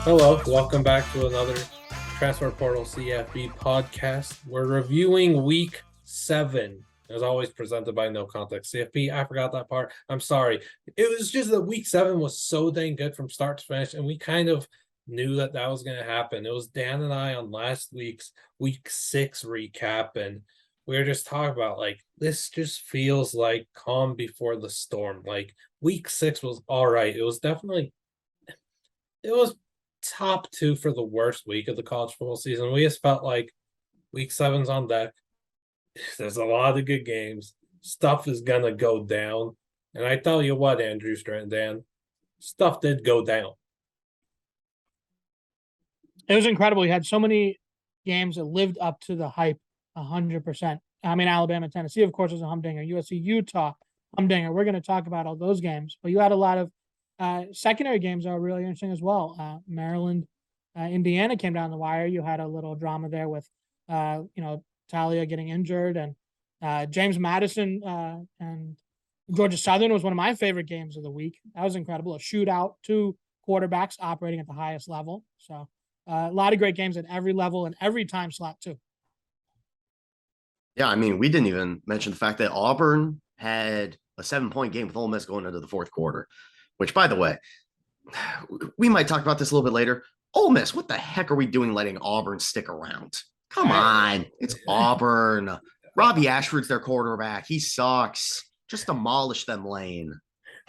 Hello, welcome back to another Transfer Portal CFB podcast. We're reviewing week 7, as always presented by NoContextCFB. I forgot that part. I'm sorry. It was just that week 7 was so dang good from start to finish, and we kind of knew that was going to happen. It was Dan and I on last week's week 6 recap, and we were just talking about, like, this just feels like calm before the storm. Like, week 6 was all right. It was top 2 for the worst week of the college football season. We just felt like week 7's on deck. There's a lot of good games. Stuff is going to go down. And I tell you what, Andrewster and Dan, stuff did go down. It was incredible. You had so many games that lived up to the hype 100%. I mean, Alabama, Tennessee, of course, was a humdinger. USC, Utah, humdinger. We're going to talk about all those games. But you had a lot of secondary games that were really interesting as well. Maryland, Indiana came down the wire. You had a little drama there with, Talia getting injured, and James Madison and Georgia Southern was one of my favorite games of the week. That was incredible. A shootout, 2 quarterbacks operating at the highest level. So a lot of great games at every level and every time slot too. Yeah, I mean, we didn't even mention the fact that Auburn had a 7-point game with Ole Miss going into the fourth quarter. Which, by the way, we might talk about this a little bit later. Ole Miss, what the heck are we doing letting Auburn stick around? Come on. It's Auburn. Robbie Ashford's their quarterback. He sucks. Just demolish them, Lane.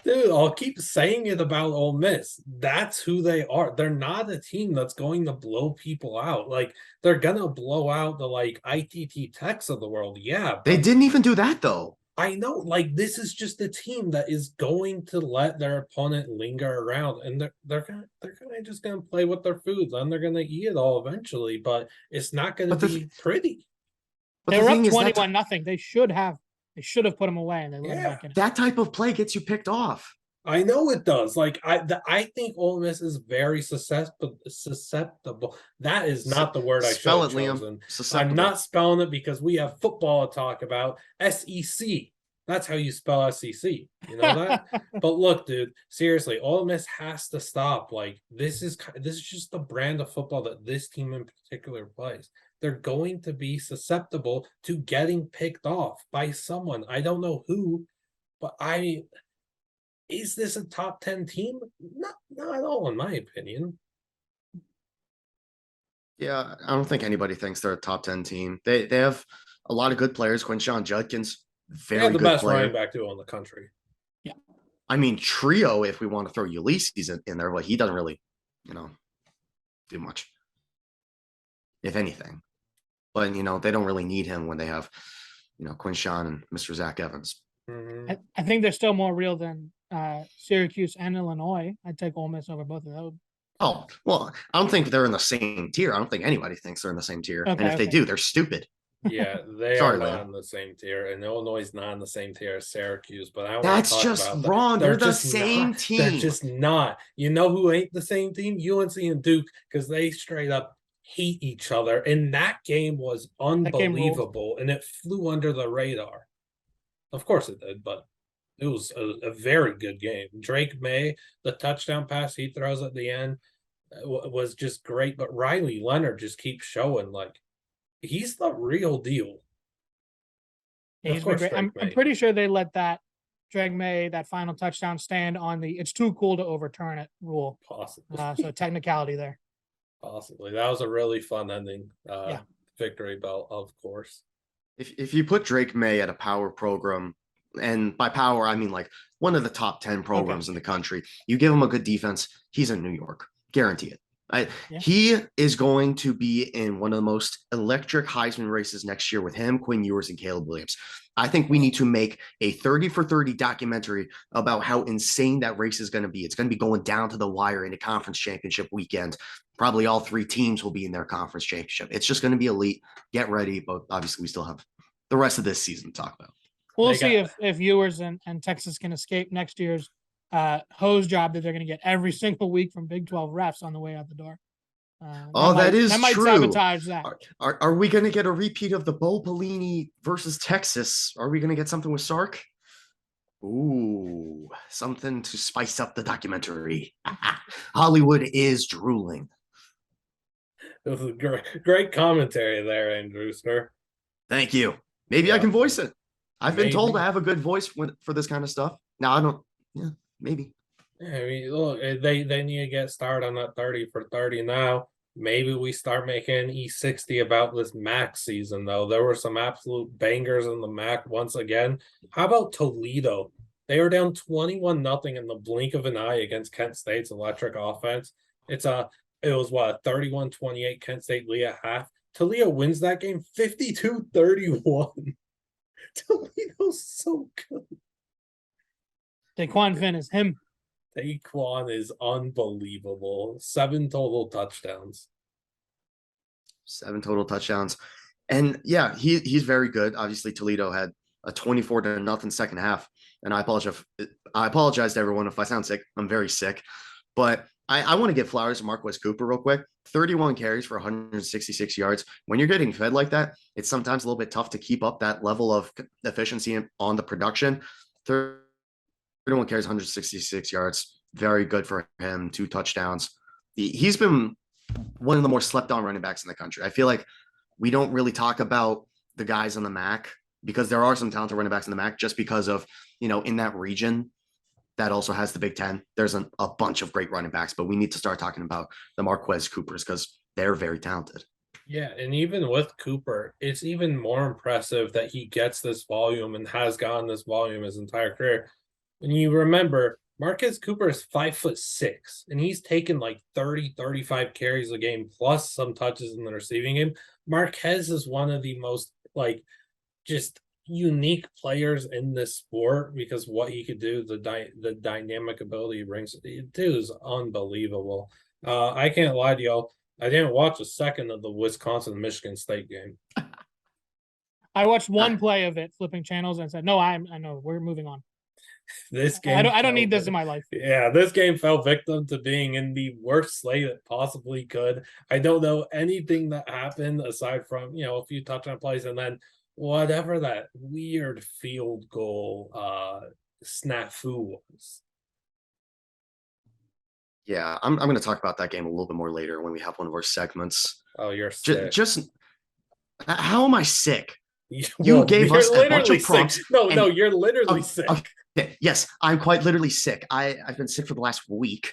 Dude, I'll keep saying it about Ole Miss. That's who they are. They're not a team that's going to blow people out. Like, they're going to blow out the, ITT Techs of the world. Yeah. They didn't even do that, though. I know, this is just a team that is going to let their opponent linger around, and they're just gonna play with their food, and they're gonna eat it all eventually. But it's not gonna be pretty. They were up 21-0. They should have put them away, and they let them back in. That type of play gets you picked off. I know it does. I think Ole Miss is very susceptible. That is not the word I should have chosen. I'm not spelling it because we have football to talk about. SEC. That's how you spell SEC. You know that? But look, dude, seriously, Ole Miss has to stop. This is just the brand of football that this team in particular plays. They're going to be susceptible to getting picked off by someone. I don't know who, but is this a top 10 team? Not at all, in my opinion. Yeah, I don't think anybody thinks they're a top 10 team. They have a lot of good players. Quinshon Judkins, very good player. The best running back duo in the country. Yeah. I mean, trio, if we want to throw Ulysses in there, but he doesn't really, do much, if anything. But, they don't really need him when they have, Quinshon and Mr. Zach Evans. Mm-hmm. I think they're still more real than Syracuse and Illinois. I'd take Ole Miss over both of those. Oh, well, I don't think they're in the same tier. I don't think anybody thinks they're in the same tier. Okay, and if they do, they're stupid. Yeah, they are not in the same tier. And Illinois is not in the same tier as Syracuse. But I don't That's just wrong. They're the same team. They're just not. You know who ain't the same team? UNC and Duke, because they straight up hate each other. And that game was unbelievable. And it flew under the radar. Of course it did, but it was a very good game. Drake May, the touchdown pass he throws at the end was just great. But Riley Leonard just keeps showing, he's the real deal. He's been great. I'm pretty sure they let that Drake May, that final touchdown, stand on the "it's too cool to overturn it" rule. Possibly. So technicality there. Possibly. That was a really fun ending. Victory belt, of course. If you put Drake May at a power program, and by power, I mean one of the top 10 programs in the country, you give him a good defense, he's in New York. Guarantee it. He is going to be in one of the most electric Heisman races next year with him, Quinn Ewers, and Caleb Williams. I think we need to make a 30 for 30 documentary about how insane that race is going to be. It's going to be going down to the wire in a conference championship weekend. Probably all 3 teams will be in their conference championship. It's just going to be elite. Get ready. But obviously we still have the rest of this season to talk about. We'll see if Ewers and Texas can escape next year's hose job that they're going to get every single week from Big 12 refs on the way out the door. That might true. Sabotage that. Are we going to get a repeat of the Bo Pelini versus Texas? Are we going to get something with Sark? Ooh, something to spice up the documentary. Hollywood is drooling. This is great commentary there, Andrewster. Thank you. Maybe I can voice it. I've been told I have a good voice for this kind of stuff. Now I don't. Yeah, maybe. Yeah, I mean, look, they need to get started on that 30 for 30 now. Maybe we start making E60 about this MAC season, though. There were some absolute bangers in the MAC once again. How about Toledo? They were down 21-0 in the blink of an eye against Kent State's electric offense. It was what, 31-28 Kent State lead at half. Toledo wins that game 52-31. Toledo's so good. Daquan Finn is him. Daquan is unbelievable. 7 total touchdowns. 7 total touchdowns. And yeah, he's very good. Obviously, Toledo had a 24-0 second half. And I apologize to everyone if I sound sick. I'm very sick. But I want to give flowers to Marquez Cooper real quick. 31 carries for 166 yards. When you're getting fed like that, it's sometimes a little bit tough to keep up that level of efficiency on the production. 31 carries, 166 yards. Very good for him. 2 touchdowns. He's been one of the more slept on running backs in the country. I feel like we don't really talk about the guys on the MAC because there are some talented running backs in the MAC just because of, in that region that also has the Big Ten. There's a bunch of great running backs, but we need to start talking about the Marquez Coopers because they're very talented. Yeah, and even with Cooper, it's even more impressive that he gets this volume and has gotten this volume his entire career. When you remember, Marquez Cooper is 5'6", and he's taken like 30, 35 carries a game, plus some touches in the receiving game. Marquez is one of the most just unique players in this sport because what he could do, the dynamic ability he brings, dude is unbelievable. I can't lie to y'all. I didn't watch a second of the Wisconsin-Michigan State game. I watched one play of it, flipping channels, and said, "No, I know. We're moving on." This game, I don't need this in my life. Yeah, this game fell victim to being in the worst slate it possibly could. I don't know anything that happened aside from a few touchdown plays and then whatever that weird field goal snafu was. Yeah, I'm going to talk about that game a little bit more later when we have one of our segments. Oh, you're sick. Just how am I sick? You gave us a bunch of prompts. No, you're literally sick. Okay. Yes, I'm quite literally sick. I've been sick for the last week.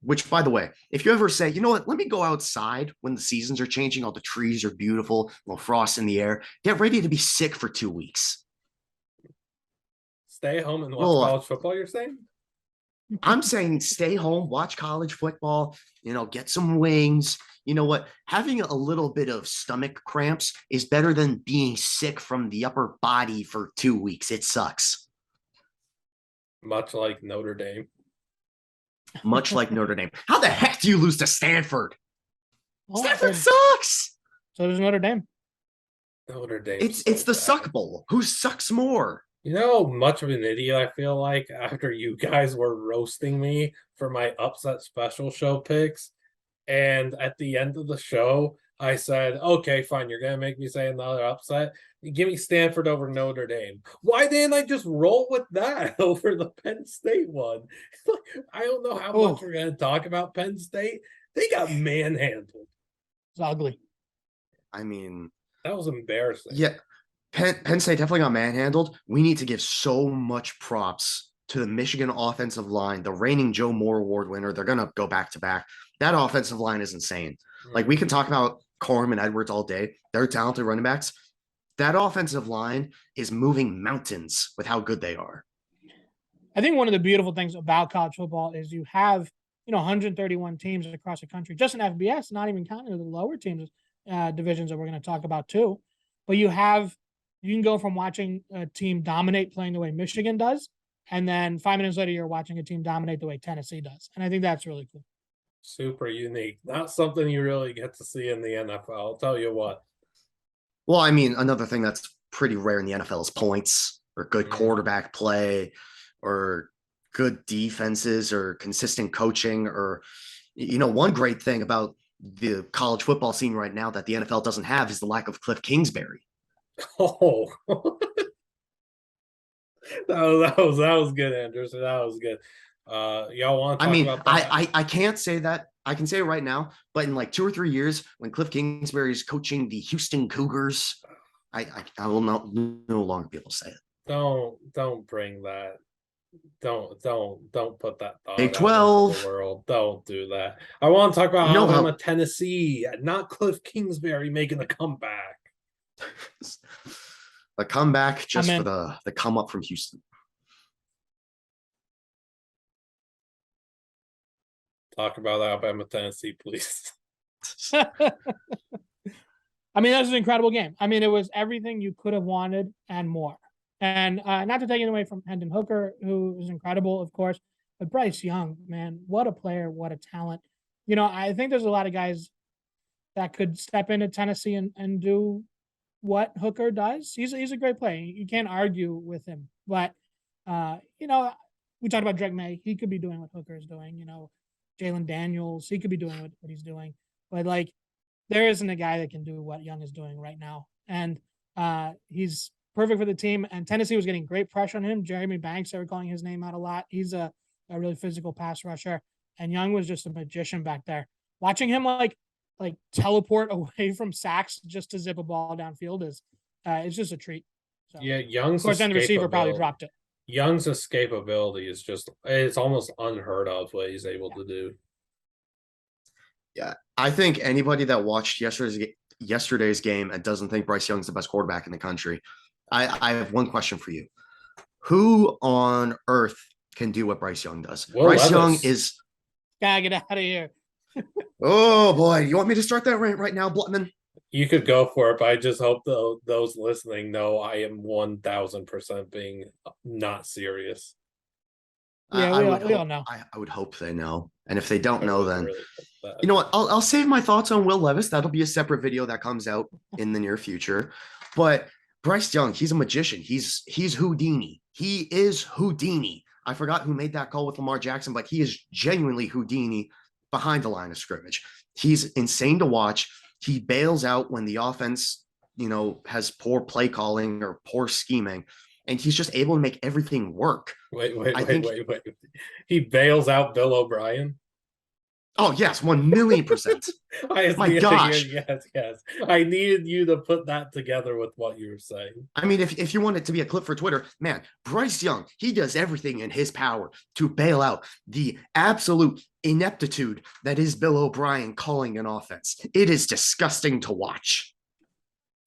Which, by the way, if you ever say, you know what, let me go outside when the seasons are changing, all the trees are beautiful, a little frost in the air, get ready to be sick for 2 weeks. Stay home and watch college football, you're saying? I'm saying stay home, watch college football, get some wings. You know what? Having a little bit of stomach cramps is better than being sick from the upper body for 2 weeks. It sucks. Much like Notre Dame. Much like Notre Dame. How the heck do you lose to Stanford? Stanford sucks. So does Notre Dame. Notre Dame. It's the suck bowl. Who sucks more? Much of an idiot I feel like after you guys were roasting me for my upset special show picks. And at the end of the show, I said, okay, fine, you're going to make me say another upset. Give me Stanford over Notre Dame. Why didn't I just roll with that over the Penn State one? I don't know how much we're going to talk about Penn State. They got manhandled. It's ugly. I mean, that was embarrassing. Yeah. Penn State definitely got manhandled. We need to give so much props to the Michigan offensive line, the reigning Joe Moore Award winner. They're going to go back to back. That offensive line is insane. Like, we can talk about Corum and Edwards all day. They're talented running backs. That offensive line is moving mountains with how good they are. I think one of the beautiful things about college football is you have, 131 teams across the country, just in FBS, not even counting the lower teams, divisions that we're going to talk about too. But you can go from watching a team dominate playing the way Michigan does, and then 5 minutes later, you're watching a team dominate the way Tennessee does. And I think that's really cool. Super unique. Not something you really get to see in the NFL. I'll tell you what. Well, I mean, another thing that's pretty rare in the NFL is points or good quarterback play or good defenses or consistent coaching or, one great thing about the college football scene right now that the NFL doesn't have is the lack of Cliff Kingsbury. Oh, That was good, Andrewster. That was good. Y'all want to talk about that? I can't say that. I can say it right now, but in like 2 or 3 years, when Cliff Kingsbury is coaching the Houston Cougars, I will no longer be able to say it. Don't bring that. Don't put that thought Big out 12 into the world. Don't do that. I want to talk about Alabama, Tennessee, not Cliff Kingsbury making a comeback. A comeback just for the come up from Houston. Talk about Alabama, Tennessee, please. I mean, that was an incredible game. I mean, it was everything you could have wanted and more. And not to take it away from Hendon Hooker, who was incredible, of course, but Bryce Young, man, what a player, what a talent. You know, I think there's a lot of guys that could step into Tennessee and do what Hooker does. He's a great player. You can't argue with him. But, you know, we talked about Drake May. He could be doing what Hooker is doing. You know, Jalen Daniels, he could be doing what he's doing. But, like, there isn't a guy that can do what Young is doing right now. And he's perfect for the team. And Tennessee was getting great pressure on him. Jeremy Banks, they were calling his name out a lot. He's a really physical pass rusher. And Young was just a magician back there. Watching him like teleport away from sacks just to zip a ball downfield is it's just a treat. So, yeah, Young's of course, then the receiver probably dropped it. Young's escapability is it's almost unheard of what he's able to do. Yeah, I think anybody that watched yesterday's game and doesn't think Bryce Young's the best quarterback in the country, I have one question for you. Who on earth can do what Bryce Young does? Bryce Young is... Gotta get out of here. Oh, boy. You want me to start that right now, Blutman? You could go for it, but I just hope those listening know I am 1,000% being not serious. Yeah, we all know. I would hope they know. And if they don't know, then you know what? I'll save my thoughts on Will Levis. That'll be a separate video that comes out in the near future. But Bryce Young, he's a magician. He's Houdini. He is Houdini. I forgot who made that call with Lamar Jackson, but he is genuinely Houdini behind the line of scrimmage. He's insane to watch. He bails out when the offense, you know, has poor play calling or poor scheming. And he's just able to make everything work. Wait. He bails out Bill O'Brien? Oh, yes, 1,000,000%. My gosh. Yes. I needed you to put that together with what you were saying. I mean, if you want it to be a clip for Twitter, man, Bryce Young, he does everything in his power to bail out the absolute ineptitude that is Bill O'Brien calling an offense. It is disgusting to watch.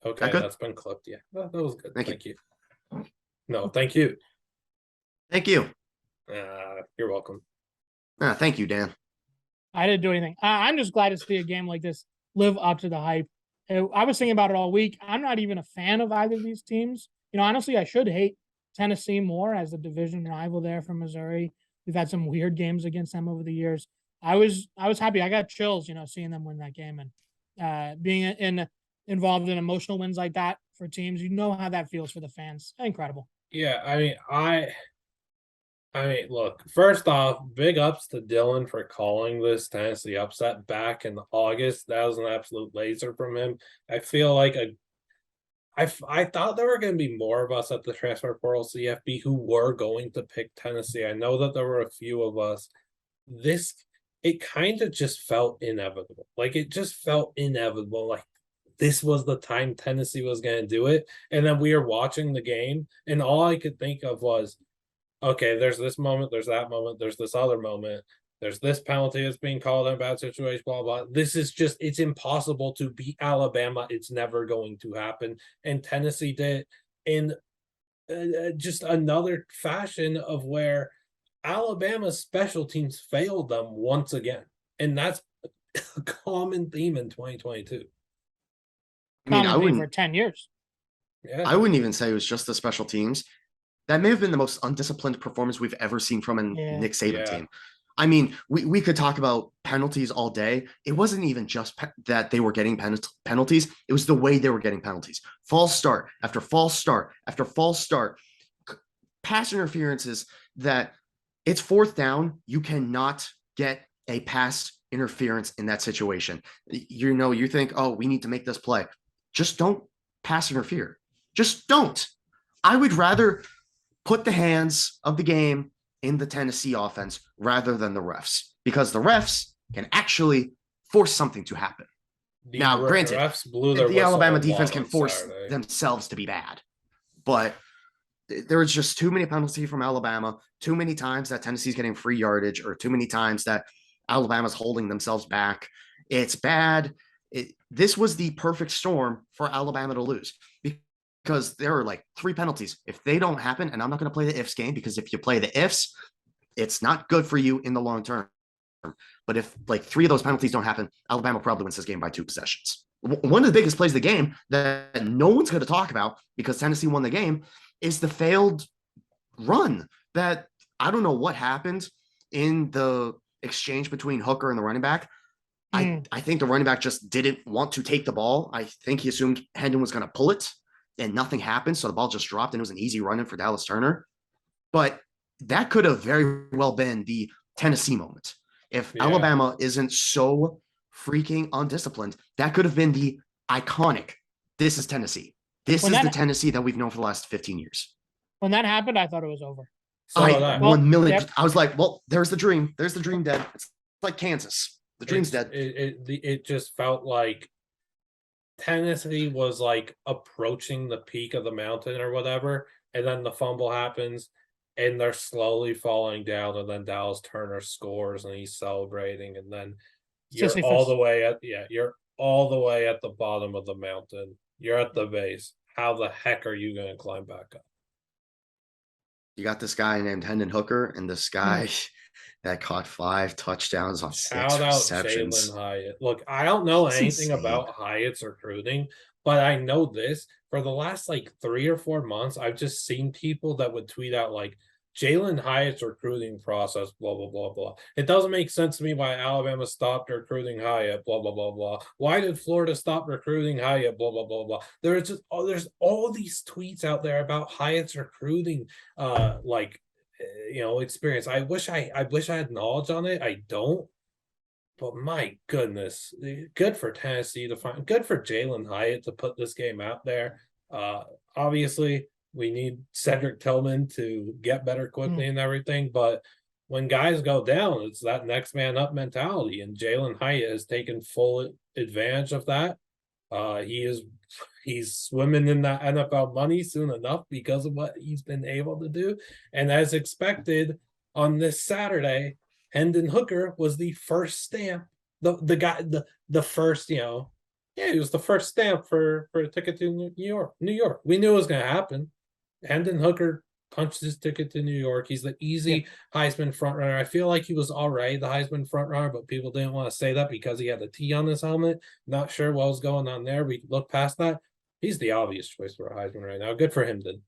Okay, that's been clipped. Yeah, that was good. Thank you. No, thank you. Thank you. You're welcome. Thank you, Dan. I didn't do anything. I'm just glad to see a game like this live up to the hype. I was thinking about it all week. I'm not even a fan of either of these teams. You know, honestly, I should hate Tennessee more as the division rival there from Missouri. We've had some weird games against them over the years. I was happy. I got chills, you know, seeing them win that game and being involved in emotional wins like that for teams. You know how that feels for the fans. Incredible. Yeah, I mean, look, first off, big ups to Dylan for calling this Tennessee upset back in August. That was an absolute laser from him. I feel like I thought there were going to be more of us at the transfer portal CFB who were going to pick Tennessee. I know that there were a few of us. It kind of just felt inevitable. Like, it just felt inevitable. Like, this was the time Tennessee was going to do it. And then we were watching the game, and all I could think of was, okay, there's this moment, there's that moment, there's this other moment, there's this penalty that's being called in a bad situation, blah, blah. This is just, it's impossible to beat Alabama. It's never going to happen. And Tennessee did in just another fashion of where Alabama's special teams failed them once again. And that's a common theme in 2022. I mean, for 10 years. Yeah. I wouldn't even say it was just the special teams. That may have been the most undisciplined performance we've ever seen from a Nick Saban team. I mean, we could talk about penalties all day. It wasn't even just that they were getting penalties. It was the way they were getting penalties. False start after false start after false start. Pass interferences that it's fourth down. You cannot get a pass interference in that situation. You know, you think, oh, we need to make this play. Just don't pass interfere. Just don't. I would rather put the hands of the game in the Tennessee offense rather than the refs, because the refs can actually force something to happen. Now, granted, refs blew their the Alabama defense can force themselves to be bad, but there was just too many penalties from Alabama, too many times that Tennessee's getting free yardage, or too many times that Alabama's holding themselves back. It's bad. This was the perfect storm for Alabama to lose, because there are like 3 penalties. If they don't happen, and I'm not going to play the ifs game, because if you play the ifs, it's not good for you in the long term. But if like 3 of those penalties don't happen, Alabama probably wins this game by 2 possessions. One of the biggest plays of the game that no one's going to talk about, because Tennessee won the game, is the failed run that I don't know what happened in the exchange between Hooker and the running back. I think the running back just didn't want to take the ball. I think he assumed Hendon was going to pull it, and nothing happened. So the ball just dropped, and it was an easy run in for Dallas Turner. But that could have very well been the Tennessee moment. If Alabama isn't so freaking undisciplined, that could have been the iconic, this is Tennessee. This is the Tennessee that we've known for the last 15 years. When that happened, I thought it was over. So 1 million. Yep. I was like, well, there's the dream. There's the dream dead. It's like Kansas. The dream's dead. It just felt like Tennessee was like approaching the peak of the mountain or whatever, and then the fumble happens, and they're slowly falling down, and then Dallas Turner scores, and he's celebrating, and then you're all the way at the bottom of the mountain. You're at the base. How the heck are you going to climb back up? You got this guy named Hendon Hooker, and this guy that caught 5 touchdowns on 6 receptions. Jalen Hyatt. Look, I don't know anything about Hyatt's recruiting, but I know this. For the last like 3 or 4 months, I've just seen people that would tweet out like, Jalen Hyatt's recruiting process, blah, blah, blah, blah. It doesn't make sense to me why Alabama stopped recruiting Hyatt, blah, blah, blah, blah. Why did Florida stop recruiting Hyatt, blah, blah, blah, blah. There's all these tweets out there about Hyatt's recruiting, experience. I wish I had knowledge on it. I don't. But my goodness, good for Tennessee good for Jalen Hyatt to put this game out there. Obviously, we need Cedric Tillman to get better quickly and everything, but when guys go down, it's that next man up mentality, and Jalen Hyatt has taken full advantage of that. He's swimming in that NFL money soon enough because of what he's been able to do, and as expected, on this Saturday, Hendon Hooker was the first stamp, the first, he was the first stamp for a ticket to New York. We knew it was going to happen. Hendon Hooker punched his ticket to New York. He's the easy Heisman frontrunner. I feel like he was already the Heisman frontrunner, but people didn't want to say that because he had the T on his helmet. Not sure what was going on there. We look past that. He's the obvious choice for a Heisman right now. Good for him, then.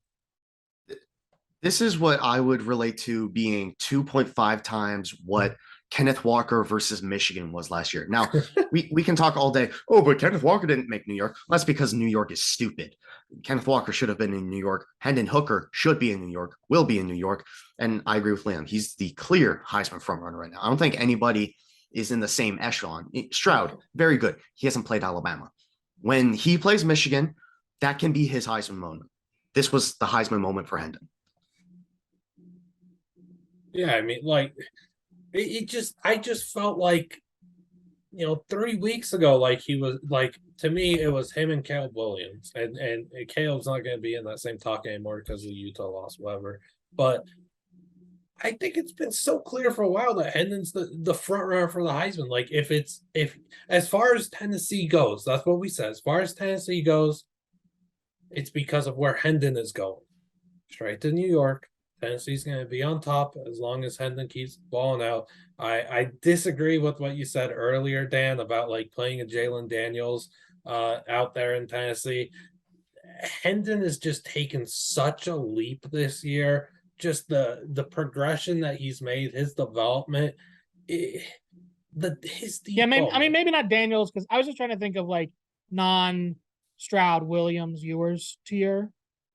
This is what I would relate to being 2.5 times what Kenneth Walker versus Michigan was last year. Now, we can talk all day. Oh, but Kenneth Walker didn't make New York. That's because New York is stupid. Kenneth Walker should have been in New York. Hendon Hooker should be in New York, will be in New York. And I agree with Liam. He's the clear Heisman frontrunner right now. I don't think anybody is in the same echelon. Stroud, very good. He hasn't played Alabama. When he plays Michigan, that can be his Heisman moment. This was the Heisman moment for Hendon. Yeah, I mean, like, I just felt like, 3 weeks ago, like he was like, to me, it was him and Caleb Williams, and Caleb's not going to be in that same talk anymore because of the Utah loss, whatever. But I think it's been so clear for a while that Hendon's the front runner for the Heisman. Like, if as far as Tennessee goes, that's what we said. As far as Tennessee goes, it's because of where Hendon is going, straight to New York. Tennessee's going to be on top as long as Hendon keeps balling out. I disagree with what you said earlier, Dan, about like playing a Jalen Daniels out there in Tennessee. Hendon has just taken such a leap this year. Just the progression that he's made, his development, his maybe not Daniels, because I was just trying to think of like non-Stroud Williams Ewers tier.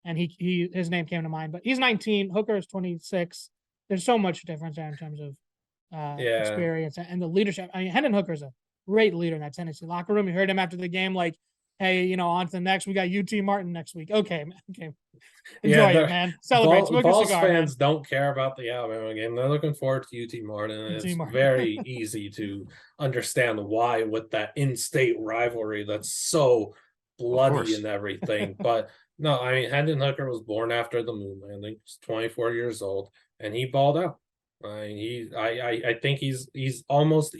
And his name came to mind, but he's 19. Hooker is 26. There's so much difference there in terms of experience and the leadership. I mean, Hendon Hooker is a great leader in that Tennessee locker room. You heard him after the game, like hey, on to the next. We got UT Martin next week. Okay, okay. Enjoy it, man. Celebrate. Smoke Vols a cigar, fans man. don't care about the Alabama game. They're looking forward to UT Martin. It's Martin. very easy to understand why with that in-state rivalry that's so bloody and everything. But no, I mean, Hendon Hooker was born after the moon landing. He's 24 years old, and he balled out. I think he's almost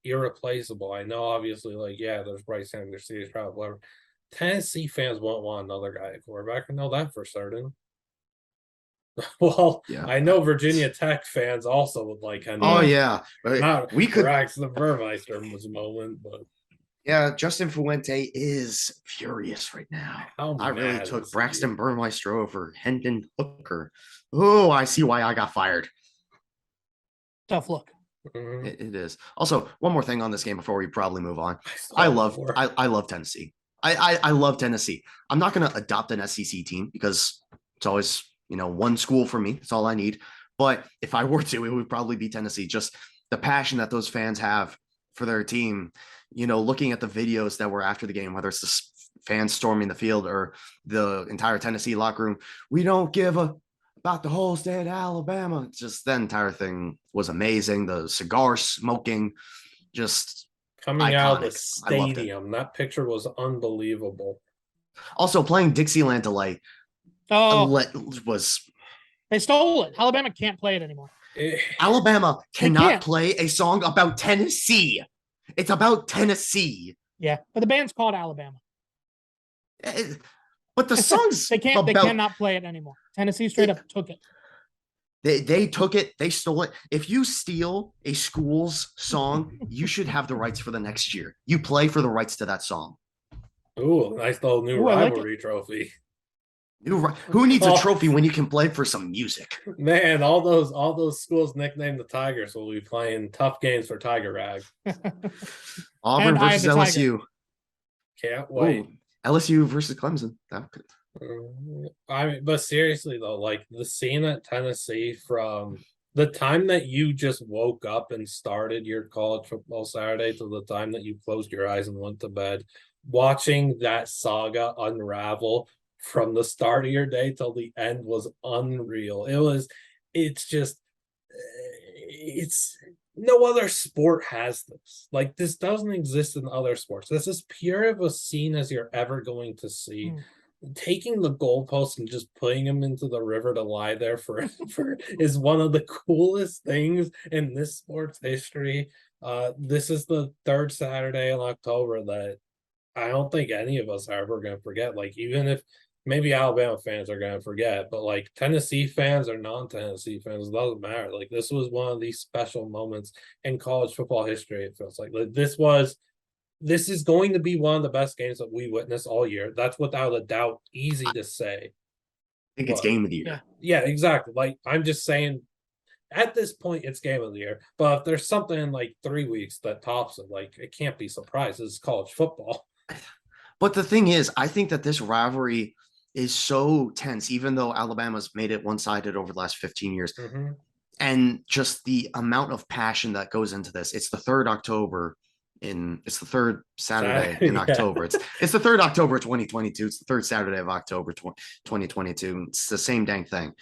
irreplaceable. I know, obviously, like, yeah, there's Bryce Young, CJ Stroud, whatever. Tennessee fans won't want another guy at quarterback. I know that for certain. Well, yeah. I know Virginia Tech fans also would like Hendon. Oh yeah, we could Braxton Burmeister was a moment, but yeah, Justin Fuente is furious right now. I really took Braxton Burmeister over Hendon Hooker. Oh, I see why I got fired. Tough look. Mm-hmm. It is. Also, one more thing on this game before we probably move on. I love Tennessee. I love Tennessee. I'm not going to adopt an SEC team because it's always, one school for me. That's all I need. But if I were to, it would probably be Tennessee. Just the passion that those fans have for their team, looking at the videos that were after the game, whether it's the fans storming the field or the entire Tennessee locker room, we don't give about the whole state of Alabama. Just the entire thing was amazing. The cigar smoking, just coming iconic. Out of the stadium. That picture was unbelievable. Also, playing Dixieland Delight was. They stole it. Alabama can't play it anymore. Alabama cannot play a song about Tennessee. It's about Tennessee. Yeah, but the band's called Alabama. But the songs they cannot play it anymore. Tennessee straight up took it. They took it. They stole it. If you steal a school's song, you should have the rights for the next year. You play for the rights to that song. Ooh, nice little new rivalry trophy. Who needs a trophy when you can play for some music? Man, all those schools nicknamed the Tigers will be playing tough games for Tiger Rag. Auburn versus LSU. Can't wait. Ooh, LSU versus Clemson. I mean, but seriously though, like the scene at Tennessee from the time that you just woke up and started your college football Saturday to the time that you closed your eyes and went to bed, watching that saga unravel from the start of your day till the end was unreal. It's no other sport has this. Like, this doesn't exist in other sports. This is pure of a scene as you're ever going to see. Taking the goalposts and just putting them into the river to lie there forever is one of the coolest things in this sport's history. This is the third Saturday in October that I don't think any of us are ever going to forget. Like, even if maybe Alabama fans are going to forget, but like Tennessee fans or non-Tennessee fans, it doesn't matter. Like, this was one of these special moments in college football history. It feels like this is going to be one of the best games that we witnessed all year. That's without a doubt easy to say. I think it's game of the year. Yeah, exactly. Like, I'm just saying at this point it's game of the year. But if there's something in like 3 weeks that tops it, like, it can't be surprised. It's college football. But the thing is, I think that this rivalry is so tense, even though Alabama's made it one-sided over the last 15 years. Mm-hmm. And just the amount of passion that goes into this. It's the 3rd October it's the 3rd Saturday in October. It's the 3rd October 2022. It's the 3rd Saturday of October 2022. It's the same dang thing.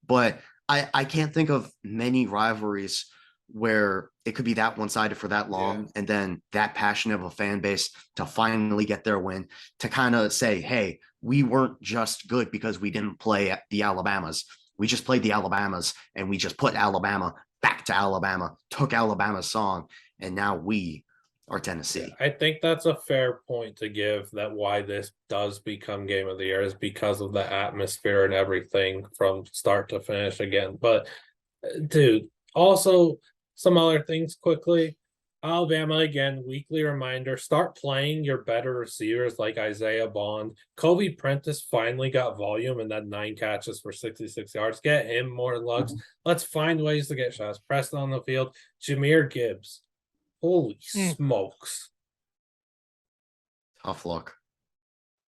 But I can't think of many rivalries where it could be that one-sided for that long, and then that passionate of a fan base to finally get their win, to kind of say, hey, we weren't just good because we didn't play the Alabamas. We just played the Alabamas, and we just put Alabama back to Alabama, took Alabama's song, and now we are Tennessee. I think that's a fair point to give, that why this does become game of the year is because of the atmosphere and everything from start to finish again. But dude, also some other things quickly. Alabama, again, weekly reminder, start playing your better receivers like Isaiah Bond. Kobe Prentice finally got volume and that 9 catches for 66 yards. Get him more looks. Let's find ways to get shots. Preston on the field. Jahmyr Gibbs. Holy smokes. Tough look.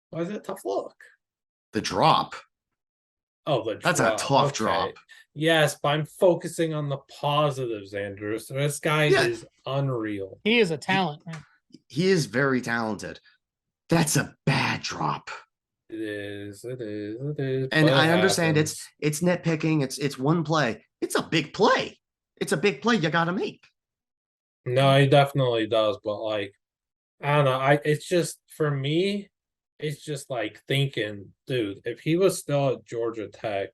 Why is it tough look? The drop. Oh, the drop. That's a tough drop. Yes, but I'm focusing on the positives, Andrew. So this guy is unreal. He is a talent, man. He is very talented. That's a bad drop. It is. It is. It is. And I understand happens. it's nitpicking. It's one play. It's a big play. It's a big play you got to make. No, he definitely does, but like, I don't know. It's just for me, it's just like thinking, dude, if he was still at Georgia Tech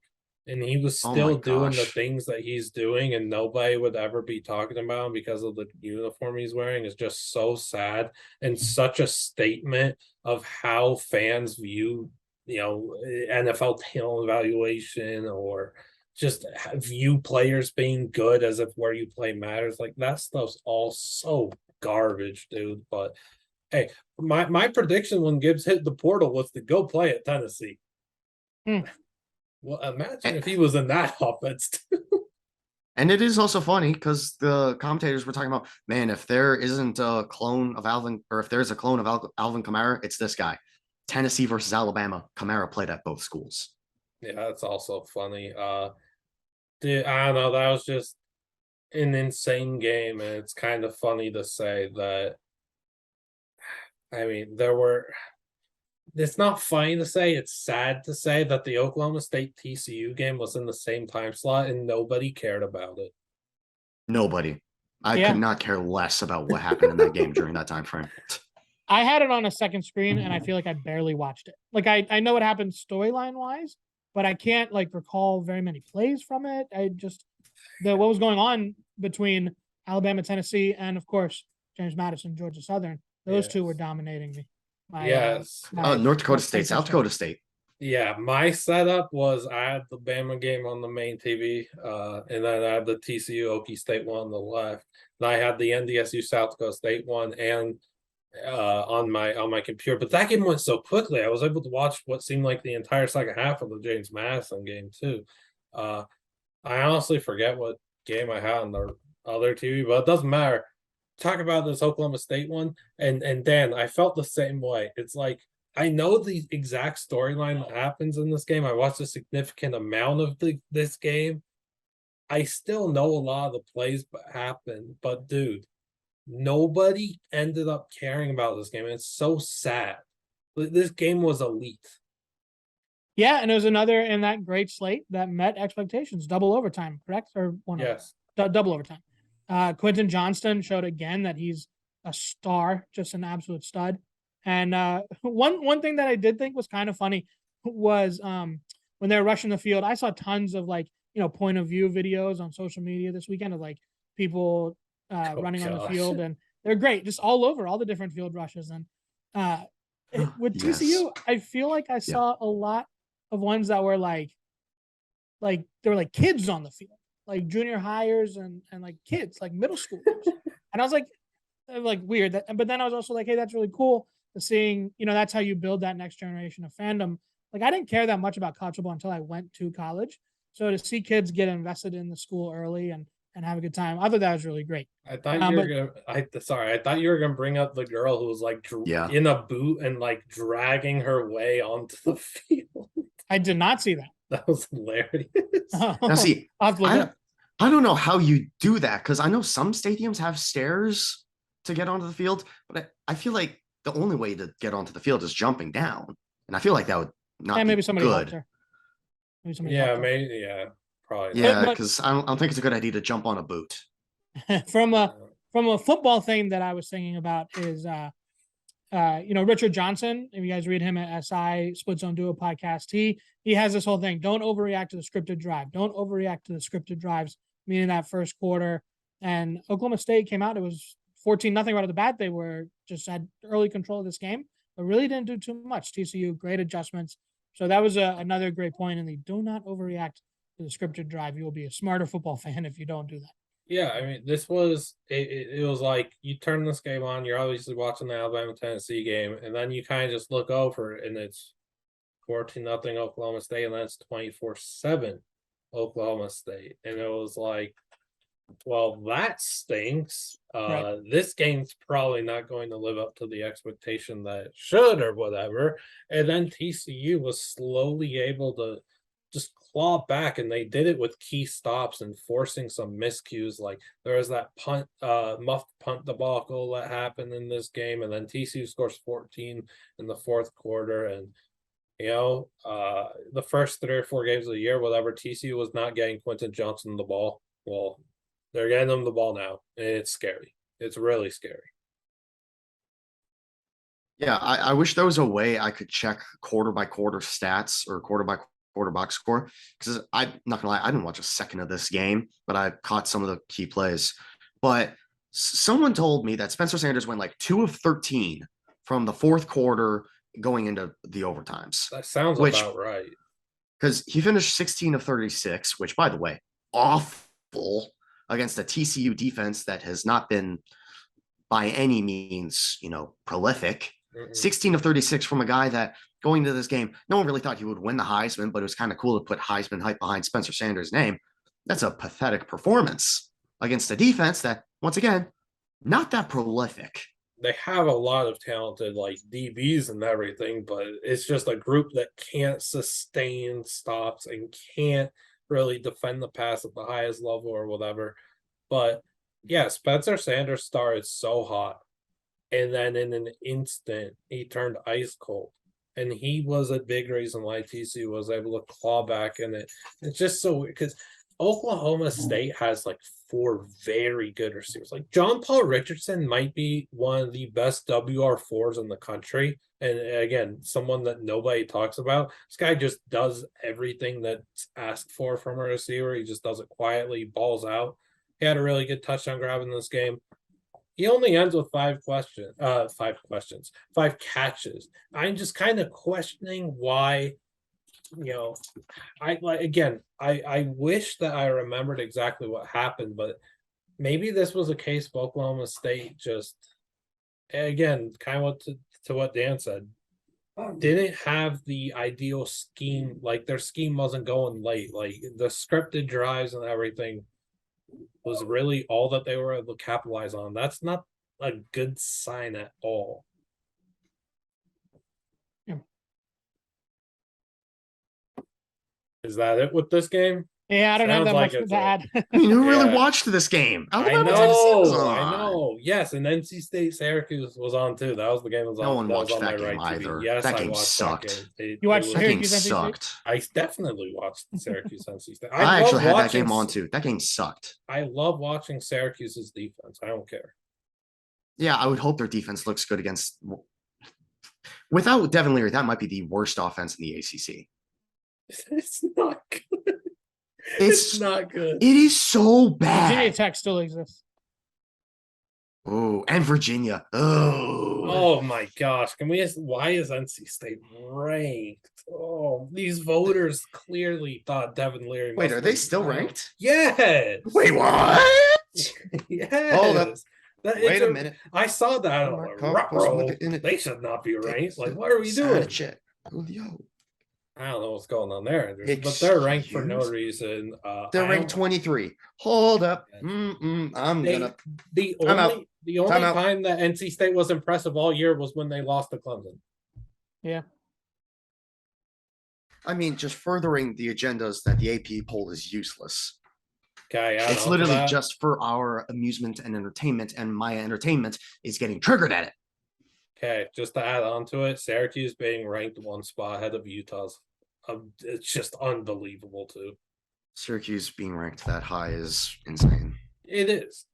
and he was Oh my still doing the gosh. things that he's doing and nobody would ever be talking about him because of the uniform he's wearing, is just so sad and such a statement of how fans view, NFL talent evaluation, or just view players being good as if where you play matters. Like, that stuff's all so garbage, dude. But hey, my prediction when Gibbs hit the portal was to go play at Tennessee. Well, imagine if he was in that offense too. And it is also funny because the commentators were talking about, man, if there isn't a clone of Alvin, or if there's a clone of Alvin Kamara, it's this guy. Tennessee versus Alabama. Kamara played at both schools. Yeah, that's also funny. Dude, I don't know. That was just an insane game, and it's kind of funny to say that. I mean, it's not funny to say, it's sad to say that the Oklahoma State TCU game was in the same time slot and nobody cared about it. Nobody. I could not care less about what happened in that game during that time frame. I had it on a second screen and I feel like I barely watched it. Like I know what happened storyline wise, but I can't like recall very many plays from it. What was going on between Alabama, Tennessee, and of course James Madison, Georgia Southern. Those two were dominating me. Yes. North Dakota State, South Dakota State. Yeah, my setup was I had the Bama game on the main TV, and then I had the TCU Okie State one on the left. And I had the NDSU South Dakota State one and on my computer. But that game went so quickly. I was able to watch what seemed like the entire second half of the James Madison game too. I honestly forget what game I had on the other TV, but it doesn't matter. Talk about this Oklahoma State one, and Dan, I felt the same way. It's like, I know the exact storyline that happens in this game. I watched a significant amount of this game. I still know a lot of the plays happen, but dude, nobody ended up caring about this game. It's so sad. This game was elite. Yeah, and it was another in that great slate that met expectations. Double overtime, correct? Or one? Yes. Double overtime. Quentin Johnston showed again that he's a star, just an absolute stud. And one thing that I did think was kind of funny was when they were rushing the field, I saw tons of point of view videos on social media this weekend of like people running on the field, and they're great, just all over all the different field rushes. And with TCU, I feel like I saw a lot of ones that were like they were like kids on the field, like junior hires and like kids, like middle schoolers. And I was like weird. But then I was also like, hey, that's really cool to seeing, that's how you build that next generation of fandom. Like, I didn't care that much about college football until I went to college. So to see kids get invested in the school early and have a good time, I thought that was really great. I thought you were gonna bring up the girl who was like in a boot and like dragging her way onto the field. I did not see that. That was hilarious. Now see, I don't know how you do that, because I know some stadiums have stairs to get onto the field, but I feel like the only way to get onto the field is jumping down, and I feel like that would not maybe be somebody good. Probably. Yeah, because I don't think it's a good idea to jump on a boot. From a football thing that I was thinking about is Richard Johnson. If you guys read him at SI Split Zone Duo podcast, he has this whole thing: don't overreact to the scripted drive. Don't overreact to the scripted drives. Meaning that first quarter, and Oklahoma State came out. It was 14-0 right off the bat. They were just had early control of this game, but really didn't do too much. TCU, great adjustments. So that was another great point in the do not overreact to the scripted drive. You will be a smarter football fan if you don't do that. Yeah, I mean, this was it was like you turn this game on, you're obviously watching the Alabama-Tennessee game, and then you kind of just look over and it's 14-0 Oklahoma State, and then it's 24-7 Oklahoma State. And it was like, well, that stinks. Right. This game's probably not going to live up to the expectation that it should or whatever. And then TCU was slowly able to just claw back, and they did it with key stops and forcing some miscues. Like there was that punt, muffed punt debacle that happened in this game, and then TCU scores 14 in the fourth quarter. And the first 3 or 4 games of the year, whatever, TCU was not getting Quentin Johnson the ball. Well, they're getting him the ball now, and it's scary. It's really scary. Yeah, I wish there was a way I could check quarter by quarter stats or quarter by quarter box score, because I'm not gonna lie, I didn't watch a second of this game, but I caught some of the key plays. But someone told me that Spencer Sanders went like 2 of 13 from the fourth quarter going into the overtimes. That sounds about right. Because he finished 16 of 36, which, by the way, awful against a TCU defense that has not been by any means, prolific. 16 of 36 from a guy that going into this game, no one really thought he would win the Heisman, but it was kind of cool to put Heisman hype behind Spencer Sanders' name. That's a pathetic performance against a defense that, once again, not that prolific. They have a lot of talented like DBs and everything, but it's just a group that can't sustain stops and can't really defend the pass at the highest level or whatever. But yeah, Spencer Sanders started so hot, and then in an instant he turned ice cold, and he was a big reason why TCU was able to claw back in it. It's just so weird because Oklahoma State has like 4 very good receivers. Like John Paul Richardson might be one of the best WR4s in the country. And again, someone that nobody talks about. This guy just does everything that's asked for from a receiver. He just does it quietly, balls out. He had a really good touchdown grab in this game. He only ends with 5 catches. I'm just kind of questioning why. I wish that I remembered exactly what happened, but maybe this was a case of Oklahoma State just, again, kind of to what Dan said, didn't have the ideal scheme. Like their scheme wasn't going late. Like the scripted drives and everything was really all that they were able to capitalize on. That's not a good sign at all. Is that it with this game? Yeah, I don't have that much to add. I mean, who really watched this game? I know. Yes, and NC State Syracuse was on too. That was the game. No one watched that game either. Yes, that game sucked. You watched Syracuse? That game sucked. I definitely watched Syracuse NC State. I actually had that game on too. That game sucked. I love watching Syracuse's defense. I don't care. Yeah, I would hope their defense looks good against. Without Devin Leary, that might be the worst offense in the ACC. It's not good. It's not good. It is so bad. Virginia Tech still exists. Oh, and Virginia. Oh my gosh. Can we ask, why is NC State ranked? Oh, these voters clearly thought Devin Leary. Wait, are they still ranked? Yes. Wait, what? Yes. Hold up. Wait a minute. I saw that. They should not be ranked. Like, what are we doing? I don't know what's going on there, but they're ranked for no reason. They're ranked 23. Hold up. The only time that NC State was impressive all year was when they lost to Clemson. Yeah. I mean, just furthering the agendas that the AP poll is useless. Okay, it's literally just for our amusement and entertainment, and my entertainment is getting triggered at it. Okay, just to add on to it, Syracuse being ranked 1 spot ahead of Utah's, it's just unbelievable too. Syracuse being ranked that high is insane. It is.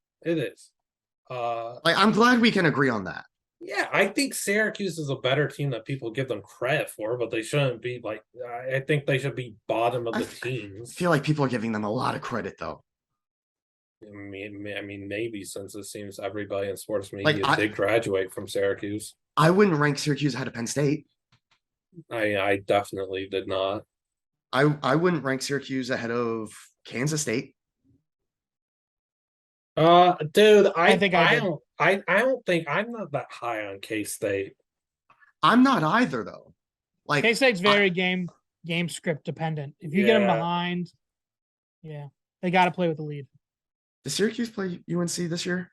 I'm glad we can agree on that. Yeah, I think Syracuse is a better team that people give them credit for, but they shouldn't be like. I think they should be bottom of the teams. I feel like people are giving them a lot of credit, though. I mean, maybe since it seems everybody in sports media did graduate from Syracuse. I wouldn't rank Syracuse ahead of Penn State. I definitely did not. I wouldn't rank Syracuse ahead of Kansas State. Dude, I don't think I'm not that high on K-State. I'm not either, though. Like K-State's very game script dependent. If you get them behind, they got to play with the lead. Does Syracuse play UNC this year?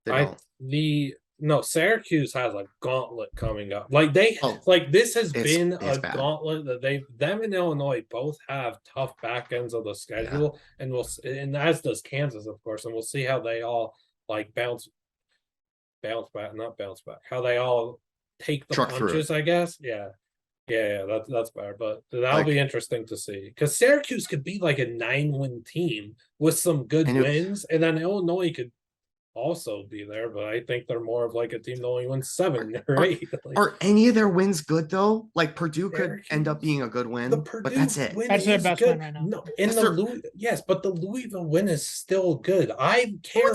The No, Syracuse has a gauntlet coming up. Like this has been a bad. gauntlet that them and Illinois both have tough back ends of the schedule, and as does Kansas, of course, and we'll see how they all like bounce back, not bounce back, how they all take the punches, I guess. Yeah, that's better, but that'll be interesting to see, because Syracuse could be like a 9-win team with some good wins, and then Illinois could also be there, but I think they're more of like a team that only wins 7 or 8. Are any of their wins good though? Like Purdue could end up being a good win, but that's it. That's their best win right now. No, yes, but the Louisville win is still good. I care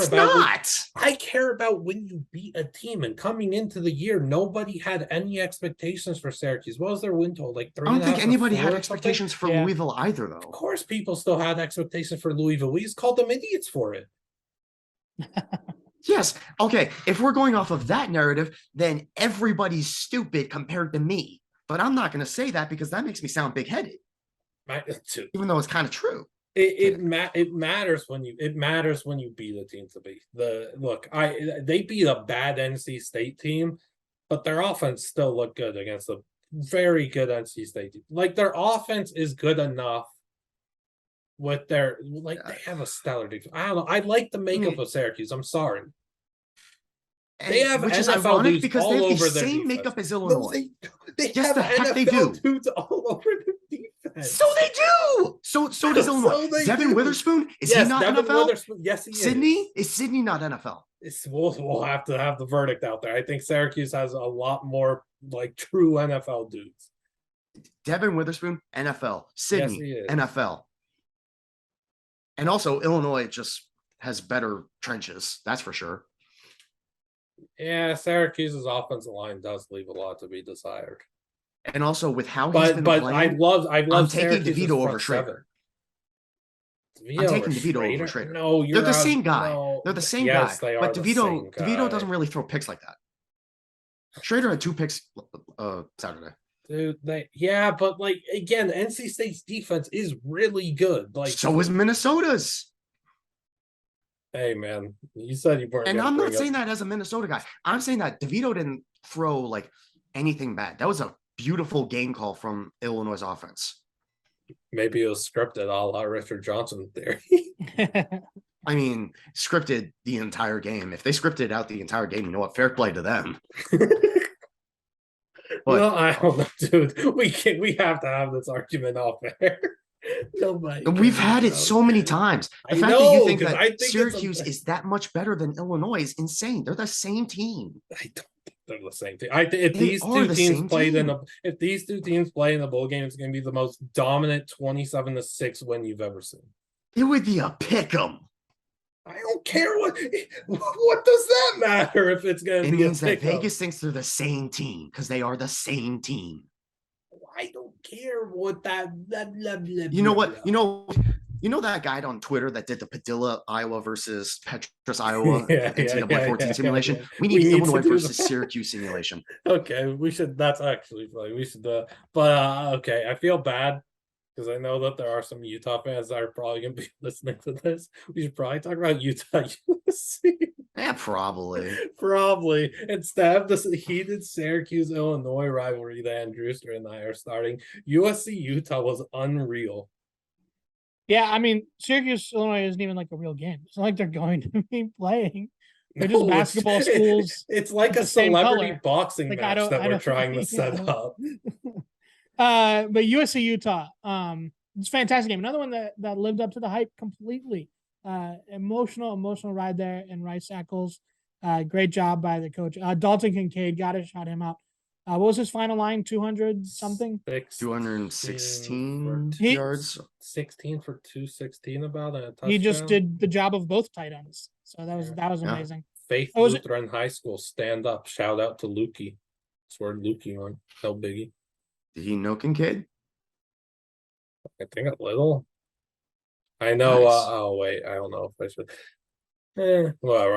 about when you beat a team, and coming into the year, nobody had any expectations for Syracuse. What was their win total? Like 3.5? I don't think anybody had expectations for Louisville either, though. Of course, people still had expectations for Louisville. We just called them idiots for it. Yes. Okay. If we're going off of that narrative, then everybody's stupid compared to me. But I'm not going to say that because that makes me sound big-headed. Even though it's kind of true. It matters when you beat a team to beat. They beat a bad NC State team, but their offense still looked good against a very good NC State team. Like, their offense is good enough. With their they have a stellar defense. I don't know. I like the makeup of Syracuse. I'm sorry. They have which NFL is ironic because all they have over the same makeup as Illinois. No, they yes, have the heck NFL they do. Dudes all over the defense. So they do. So does Illinois. Devin Witherspoon, is he not Devin NFL? Witherspoon, yes, he is Sydney not NFL? We'll have to have the verdict out there. I think Syracuse has a lot more like true NFL dudes. Devin Witherspoon, NFL. Sydney, NFL. And also, Illinois just has better trenches. That's for sure. Yeah, Syracuse's offensive line does leave a lot to be desired. And also, with how he's been playing, I love I'm taking DeVito over Schrader. I'm taking DeVito over Schrader. No, they're the same guy. No. They're the same guy. They are but DeVito doesn't really throw picks like that. Schrader had 2 picks Saturday. Dude, but like again, NC State's defense is really good. Like, so is Minnesota's. Hey man, you said you weren't. And I'm not saying that as a Minnesota guy. I'm saying that DeVito didn't throw like anything bad. That was a beautiful game call from Illinois' offense. Maybe it was scripted, a la Richard Johnson theory. I mean, scripted the entire game. If they scripted out the entire game, you know what? Fair play to them. But, well, I don't know, dude. We have to have this argument off air. We've had it so many times. The fact that you think that Syracuse is that much better than Illinois is insane. They're the same team. I don't think they're the same team. I think if these two teams play in the bowl game, it's going to be the most dominant 27-6 win you've ever seen. It would be a pick 'em. I don't care what does that matter if it's going to be. It means that Vegas thinks they're the same team because they are the same team. I don't care what that. You know what? You know that guy on Twitter that did the Padilla, Iowa versus Petrus, Iowa NCAA 14 simulation. Yeah. We need Illinois versus Syracuse simulation. Okay, we should. That's actually funny. We should. Okay, I feel bad because I know that there are some Utah fans that are probably going to be listening to this. We should probably talk about Utah USC. Yeah, probably. Instead of this heated Syracuse-Illinois rivalry that Andrewster and I are starting, USC-Utah was unreal. Yeah, I mean, Syracuse-Illinois isn't even like a real game. It's not like they're going to be playing. They're just basketball schools. It's like a celebrity boxing match that we're trying to set up. But USC-Utah, it's a fantastic game. Another one that lived up to the hype completely. Emotional ride there in Rice Eccles. Great job by the coach. Dalton Kincaid, gotta shout him out. What was his final line? 200 something? 216 yards. 16 for 216 about a touchdown. He just did the job of both tight ends. So that was amazing. Faith Lutheran High School, stand up. Shout out to Lukey. That's where Lukey went. No biggie. Did he know Kincaid? I think a little. I know. Nice. Wait, I don't know if I should. Whatever.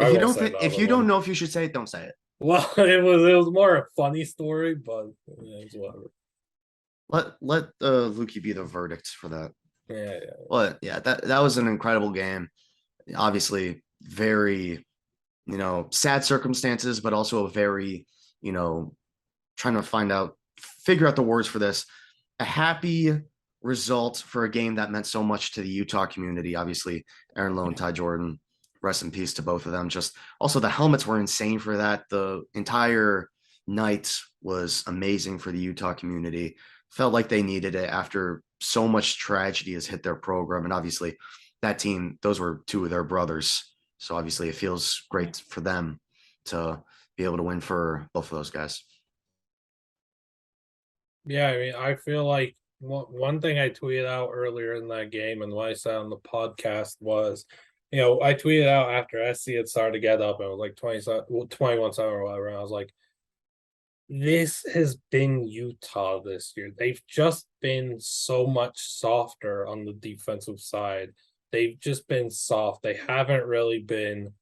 If you don't know if you should say it, don't say it. Well, it was more a funny story, but it's whatever. Let Lukey be the verdict for that. Yeah. But yeah, that was an incredible game. Obviously, very sad circumstances, but also a very, trying to figure out the words for this, a happy result for a game that meant so much to the Utah community. Obviously, Aaron Lowe and Ty Jordan, rest in peace to both of them. Just also the helmets were insane for that. The entire night was amazing for the Utah community. Felt like they needed it after so much tragedy has hit their program. And obviously that team, those were two of their brothers. So obviously it feels great for them to be able to win for both of those guys. Yeah, I mean, I feel like one thing I tweeted out earlier in that game and what I said on the podcast was, I tweeted out after SC had started to get up, and it was like 21-7 or whatever. And I was like, this has been Utah this year. They've just been so much softer on the defensive side. They've just been soft. They haven't really been,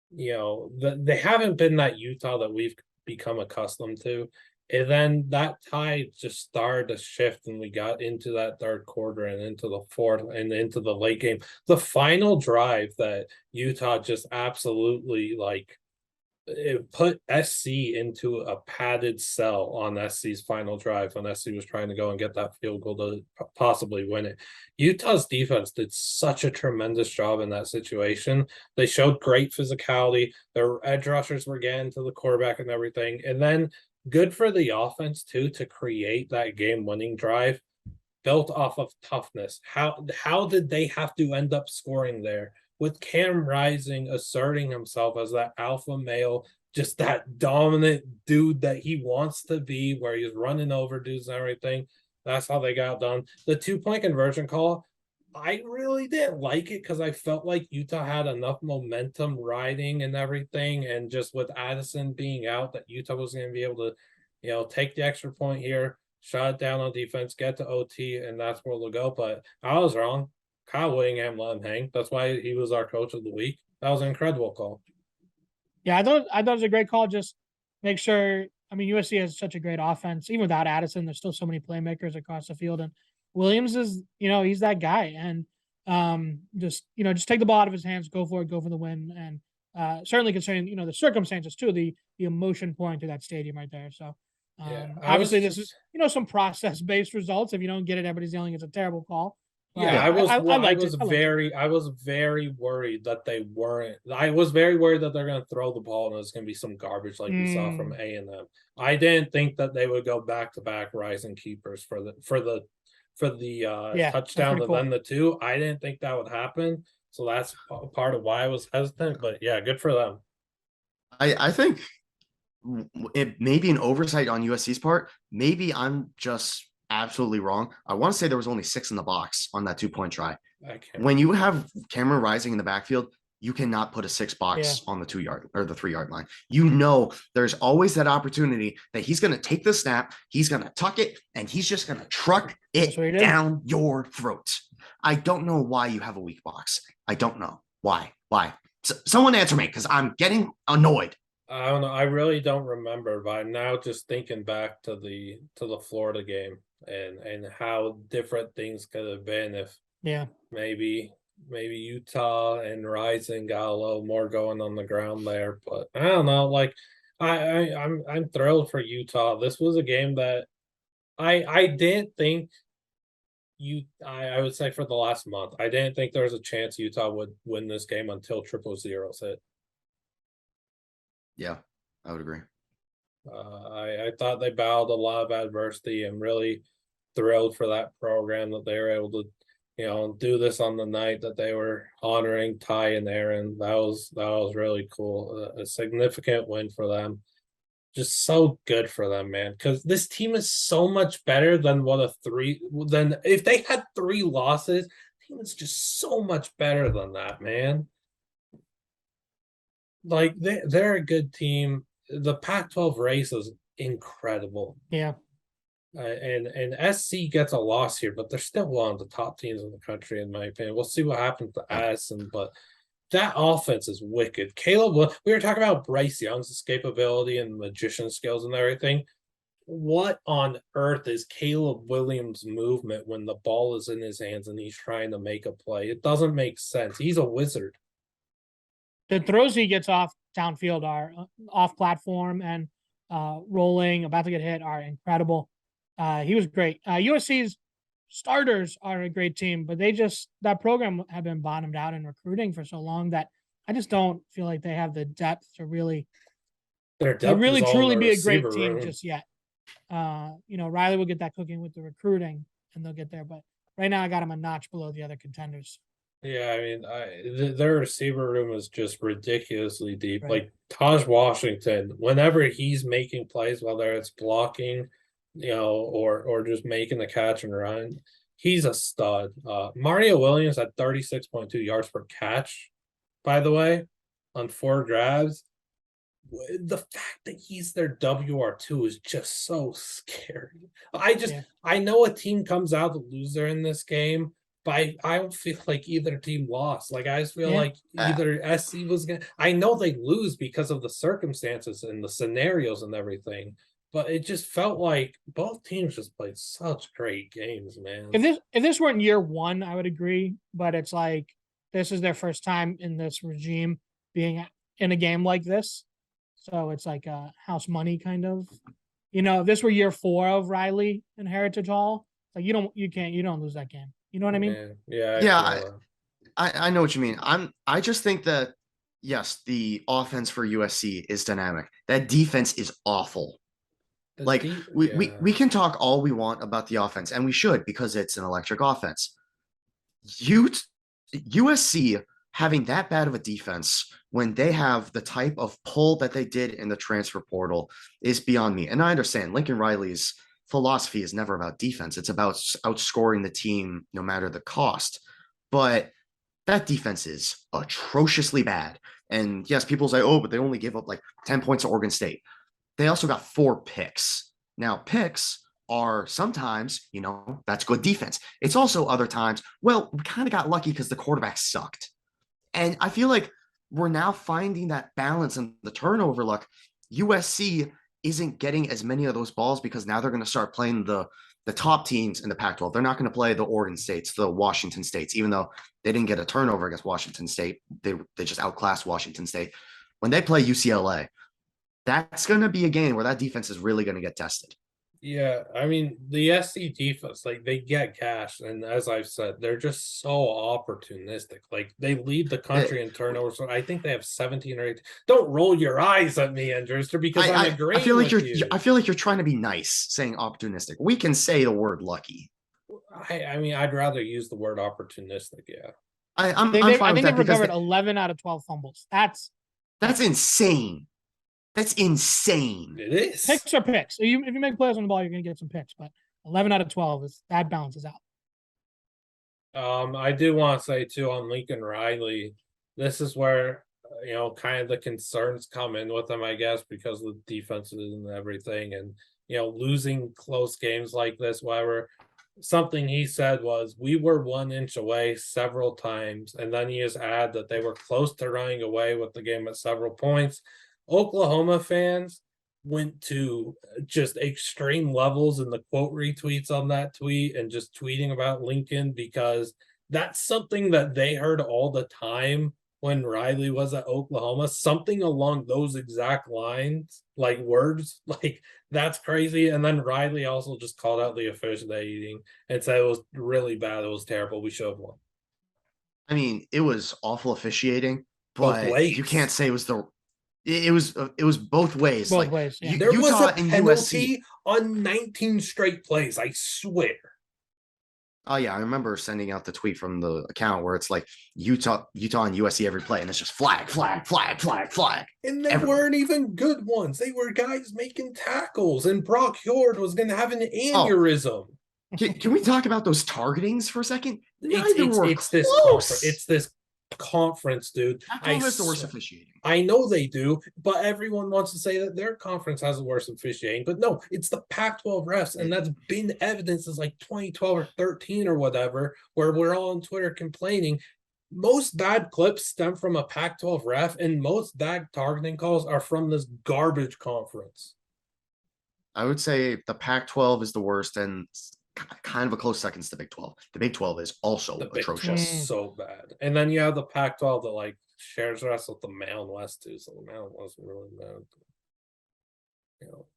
they haven't been that Utah that we've become accustomed to. And then that tide just started to shift, and we got into that third quarter and into the fourth and into the late game. The final drive that Utah just absolutely it put SC into a padded cell on SC's final drive when SC was trying to go and get that field goal to possibly win it. Utah's defense did such a tremendous job in that situation. They showed great physicality. Their edge rushers were getting to the quarterback and everything. And then good for the offense too to create that game-winning drive built off of toughness. How did they have to end up scoring there? With Cam Rising asserting himself as that alpha male, just that dominant dude that he wants to be, where he's running over dudes and everything. That's how they got done. The 2-point conversion call, I really didn't like it because I felt like Utah had enough momentum riding and everything. And just with Addison being out, that Utah was going to be able to, take the extra point here, shut it down on defense, get to OT, and that's where they'll go. But I was wrong. Kyle Whittingham let him hang. That's why he was our coach of the week. That was an incredible call. Yeah, I thought it was a great call. Just make sure. I mean, USC has such a great offense. Even without Addison, there's still so many playmakers across the field. And Williams is, he's that guy. And just take the ball out of his hands, go for it, go for the win. And certainly considering, the circumstances too, the emotion pouring through that stadium right there. So obviously this is, some process-based results. If you don't get it, everybody's yelling it's a terrible call. Yeah, I was very worried that they weren't. I was very worried that they're going to throw the ball and it's going to be some garbage like we saw from A&M. I didn't think that they would go back-to-back rising keepers for the touchdown and then the two. I didn't think that would happen, so that's part of why I was hesitant. But yeah, good for them. I think it may be an oversight on USC's part. Maybe I'm just absolutely wrong. I want to say there was only 6 in the box on that 2-point try. When you have Cameron Rising in the backfield, you cannot put a 6 box on the 2-yard or the 3-yard line. There's always that opportunity that he's going to take the snap, he's going to tuck it, and he's just going to truck it down your throat. I don't know why you have a weak box. I don't know why. Someone answer me, because I'm getting annoyed. I don't know. I really don't remember, but I'm now just thinking back to the Florida game and how different things could have been if maybe Utah and Rising got a little more going on the ground there. But I don't know. Like I'm thrilled for Utah. This was a game that I didn't think I would say for the last month, I didn't think there was a chance Utah would win this game until 000 hit. Yeah, I would agree. I thought they battled a lot of adversity, and really thrilled for that program that they were able to, do this on the night that they were honoring Ty and Aaron. That was really cool. A significant win for them. Just so good for them, man. Because this team is so much better than if they had 3 losses. The team is just so much better than that, man. Like they're a good team. The Pac-12 race is incredible. Yeah. And SC gets a loss here, but they're still one of the top teams in the country, in my opinion. We'll see what happens to Addison, but that offense is wicked. Caleb, we were talking about Bryce Young's escapability and magician skills and everything. What on earth is Caleb Williams' movement when the ball is in his hands and he's trying to make a play? It doesn't make sense. He's a wizard. The throws he gets off downfield are off platform and rolling, about to get hit are incredible. He was great. USC's starters are a great team, but that program have been bottomed out in recruiting for so long that I just don't feel like they have the depth to really truly be a great team just yet. Riley will get that cooking with the recruiting and they'll get there, but right now I got him a notch below the other contenders. Yeah, I mean, their receiver room is just ridiculously deep. Right. Like Taj Washington, whenever he's making plays, whether it's blocking, or just making the catch and run, he's a stud. Mario Williams at 36.2 yards per catch, by the way, on 4 grabs. The fact that he's their WR2 is just so scary. I know a team comes out the loser in this game, but I don't feel like either team lost. Like I just feel like either SC was gonna. I know they lose because of the circumstances and the scenarios and everything, but it just felt like both teams just played such great games, man. If this weren't year one, I would agree. But it's like this is their first time in this regime being in a game like this, so it's like a house money kind of. If this were year 4 of Riley and Heritage Hall, like you don't lose that game. You know what I mean? Yeah. I know what you mean. I just think that yes, the offense for USC is dynamic. That defense is awful. We can talk all we want about the offense, and we should because it's an electric offense. USC having that bad of a defense when they have the type of pull that they did in the transfer portal is beyond me. And I understand Lincoln Riley's philosophy is never about defense. It's about outscoring the team no matter the cost. But that defense is atrociously bad. And yes, people say, oh, but they only gave up like 10 points to Oregon State. They also got 4 picks. Now, picks are sometimes, that's good defense. It's also other times, well, we kind of got lucky because the quarterback sucked. And I feel like we're now finding that balance in the turnover luck. USC isn't getting as many of those balls because now they're going to start playing the top teams in the Pac-12. They're not going to play the Oregon States, the Washington States, even though they didn't get a turnover against Washington State. They just outclassed Washington State. When they play UCLA, that's going to be a game where that defense is really going to get tested. Yeah, I mean, the SC defense, like they get cash, and as I've said, they're just so opportunistic. Like they lead the country in turnovers. So I think they have 17 or 18. Don't roll your eyes at me, Andrewster, because I'm agreeing with you. I feel like you're trying to be nice saying opportunistic. We can say the word lucky. I mean, I'd rather use the word opportunistic. Yeah, I'm fine with that. I think they've recovered 11 out of 12 fumbles. That's insane. That's insane. It is. Picks are picks. If you make plays on the ball, you're going to get some picks. But 11 out of 12 that balances out. I do want to say too on Lincoln Riley, this is where kind of the concerns come in with him, I guess, because of the defenses and everything, and losing close games like this. Whatever. Something he said was, we were 1 inch away several times, and then he has added that they were close to running away with the game at several points. Oklahoma fans went to just extreme levels in the quote retweets on that tweet and just tweeting about Lincoln, because that's something that they heard all the time when Riley was at Oklahoma, something along those exact lines, like words, like that's crazy. And then Riley also just called out the officiating and said it was really bad. It was terrible. We should have won. I mean, it was awful officiating, but you can't say it was it was both ways. Both ways. Yeah. There was a penalty on 19 straight plays, I swear. Oh yeah, I remember sending out the tweet from the account where it's like Utah and USC every play, and it's just flag. And they weren't even good ones. They were guys making tackles, and Brock Horde was going to have an aneurysm. Can we talk about those targetings for a second? It's this conference, dude. Has the worst officiating. I know they do, but everyone wants to say that their conference has the worst officiating. But no, it's the Pac-12 refs, and that's been evidence since like 2012 or 13 or whatever, where we're all on Twitter complaining. Most bad clips stem from a Pac-12 ref, and most bad targeting calls are from this garbage conference. I would say the Pac-12 is the worst, and kind of a close second to the Big 12. The Big 12 is also atrocious. So bad. And then you have the Pac-12 that like shares the rest with the Mountain West too, so the Mountain wasn't really bad.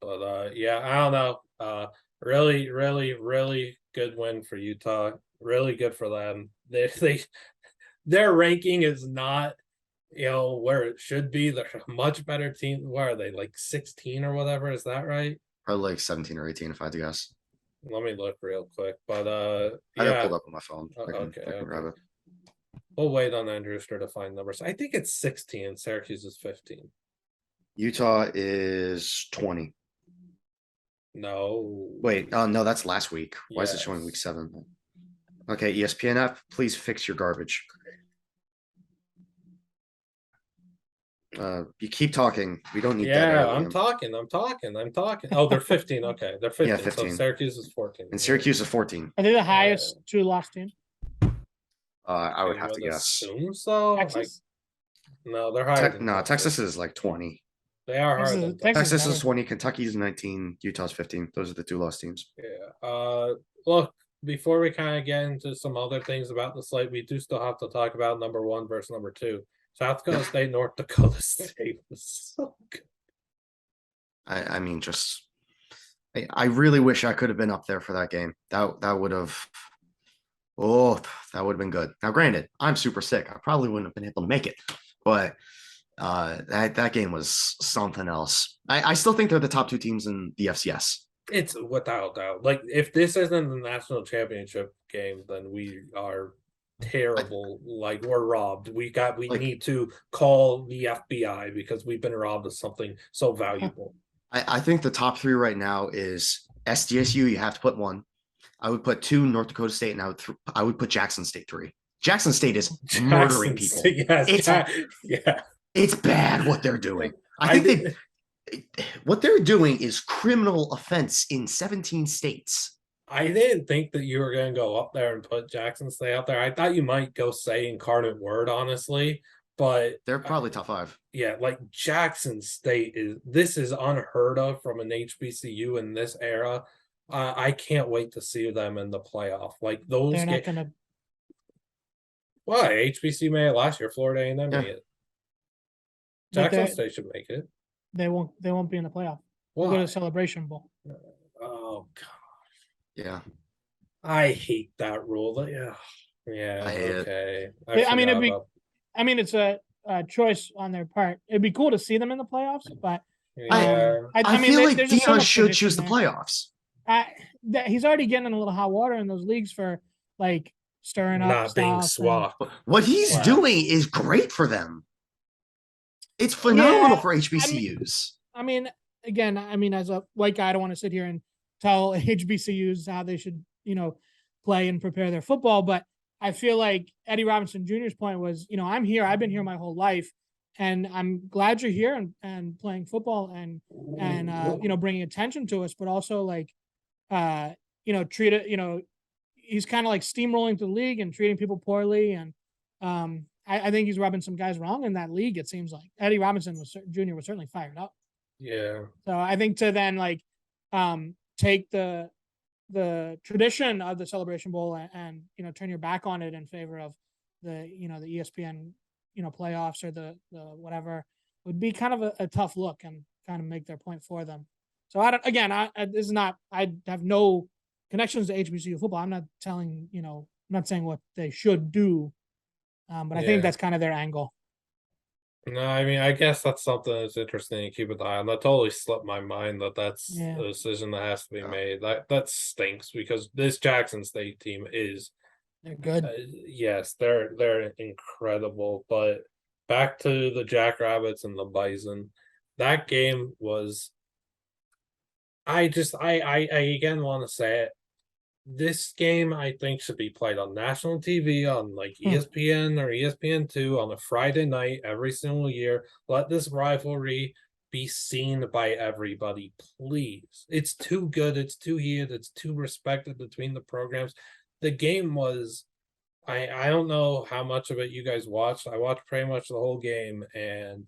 But yeah, I don't know. Really, really, really good win for Utah. Really good for them. Their ranking is not, where it should be. They're a much better team. Where are they? Like 16 or whatever? Is that right? Probably like 17 or 18 if I had to guess. Let me look real quick. But I got yeah. pulled up on my phone. Okay. Grab it. We'll wait on Andrewster to find numbers. I think it's 16. Syracuse is 15. Utah is 20. No. Wait, no, that's last week. Why is it Yes. showing week 7? Okay, ESPN app, please fix your garbage. You keep talking. We don't need that. Yeah, I'm talking. Oh, they're 15. Okay, they're 15. Yeah, 15. So Syracuse is 14. And Syracuse is 14. Are they the highest two-loss team? I would have to guess. Assume so. Texas? No, they're higher. No, Texas is like 20. They are higher than Texas is 20. Kentucky's 19. Utah's 15. Those are the 2-loss teams. Yeah. Look, before we kind of get into some other things about the slate, we do still have to talk about number 1 versus number 2. South Dakota State, North Dakota State was so good. I mean, just I really wish I could have been up there for that game. That would have. Oh, that would have been good. Now, granted, I'm super sick. I probably wouldn't have been able to make it, but that game was something else. I still think they're the top 2 teams in the FCS. It's without doubt. Like, if this isn't the national championship game, then we are terrible. Like, we're robbed. We need to call the FBI because we've been robbed of something so valuable. I think the top 3 right now is SDSU. You have to put 1. I would put 2 North Dakota State, and I would put Jackson State 3. Jackson State is murdering people. It's bad what they're doing. I think what they're doing is criminal offense in 17 states. I didn't think that you were going to go up there and put Jackson State out there. I thought you might go say Incarnate Word, honestly, but they're probably top 5. Yeah, like Jackson State this is unheard of from an HBCU in this era. I can't wait to see them in the playoff. Like those. They're not gonna. Why? HBC made it last year. Florida A&M made it. Jackson State should make it. They won't be in the playoff. Why? We'll go to Celebration Bowl. Oh god. Yeah. I hate that rule. Yeah. I hate it. I mean, it's a choice on their part. It'd be cool to see them in the playoffs, but I feel like Dion should choose the playoffs. He's already getting in a little hot water in those leagues for like stirring up, not being swapped. What he's doing is great for them. It's phenomenal for HBCUs. I mean, as a white guy, I don't want to sit here and tell HBCUs how they should, play and prepare their football. But I feel like Eddie Robinson Jr.'s point was, I'm here. I've been here my whole life, and I'm glad you're here and playing football and bringing attention to us. But also like, treat it. He's kind of like steamrolling through the league and treating people poorly. And I think he's rubbing some guys wrong in that league. It seems like Eddie Robinson Jr. was certainly fired up. Yeah. So I think to then take the tradition of the Celebration Bowl and turn your back on it in favor of the the ESPN playoffs or the whatever would be kind of a tough look and kind of make their point for them. So I have no connections to HBCU football. I'm not telling I'm not saying what they should do, but I think that's kind of their angle. No, I mean, I guess that's something that's interesting to keep an eye on. That totally slipped my mind that's a decision that has to be made. That stinks because this Jackson State team they're good. Yes, they're incredible. But back to the Jackrabbits and the Bison, that game was. I again want to say it. This game, I think, should be played on national TV on like ESPN or ESPN2 on a Friday night every single year. Let this rivalry be seen by everybody, please. It's too good. It's too heated. It's too respected between the programs. The game was, I don't know how much of it you guys watched. I watched pretty much the whole game, and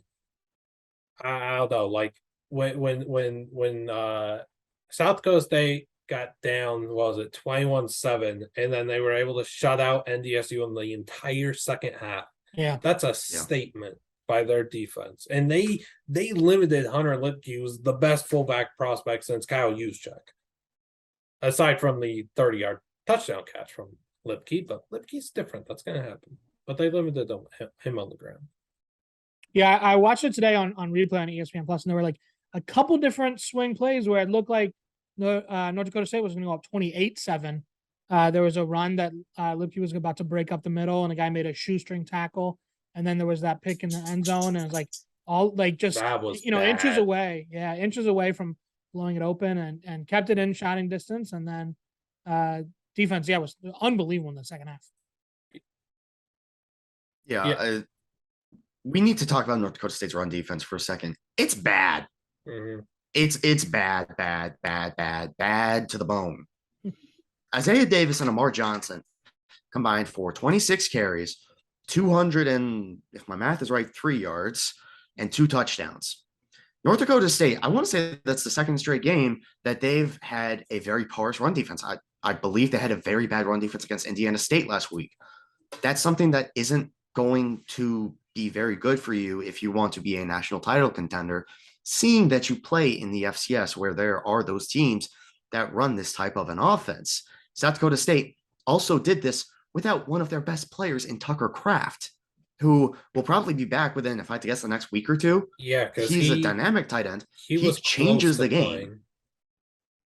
I don't know, like when South Dakota State got down, 21-7, and then they were able to shut out NDSU in the entire second half. Yeah. That's a statement by their defense. And they limited Hunter Lipke, who's the best fullback prospect since Kyle Juszczyk. Aside from the 30-yard touchdown catch from Lipke, but Lipke's different. That's going to happen. But they limited him on the ground. Yeah, I watched it today on replay on ESPN Plus, and there were like a couple different swing plays where it looked like North Dakota State was going to go up 28-7. There was a run that Lipke was about to break up the middle, and the guy made a shoestring tackle, and then there was that pick in the end zone, and it was like all like just inches away, inches away from blowing it open, and kept it in shouting distance, and then defense, was unbelievable in the second half. We need to talk about North Dakota State's run defense for a second. It's bad. Mm-hmm. It's bad to the bone. Isaiah Davis and Amar Johnson combined for 26 carries, 200 and, if my math is right, 3 yards, and 2 touchdowns. North Dakota State, I want to say that's the second straight game that they've had a very porous run defense. I believe they had a very bad run defense against Indiana State last week. That's something that isn't going to be very good for you if you want to be a national title contender, seeing that you play in the FCS where there are those teams that run this type of an offense. South Dakota State also did this without one of their best players in Tucker Kraft, who will probably be back within, if I had to guess, the next week or two. Yeah, because he's a dynamic tight end. He changes the game. Playing.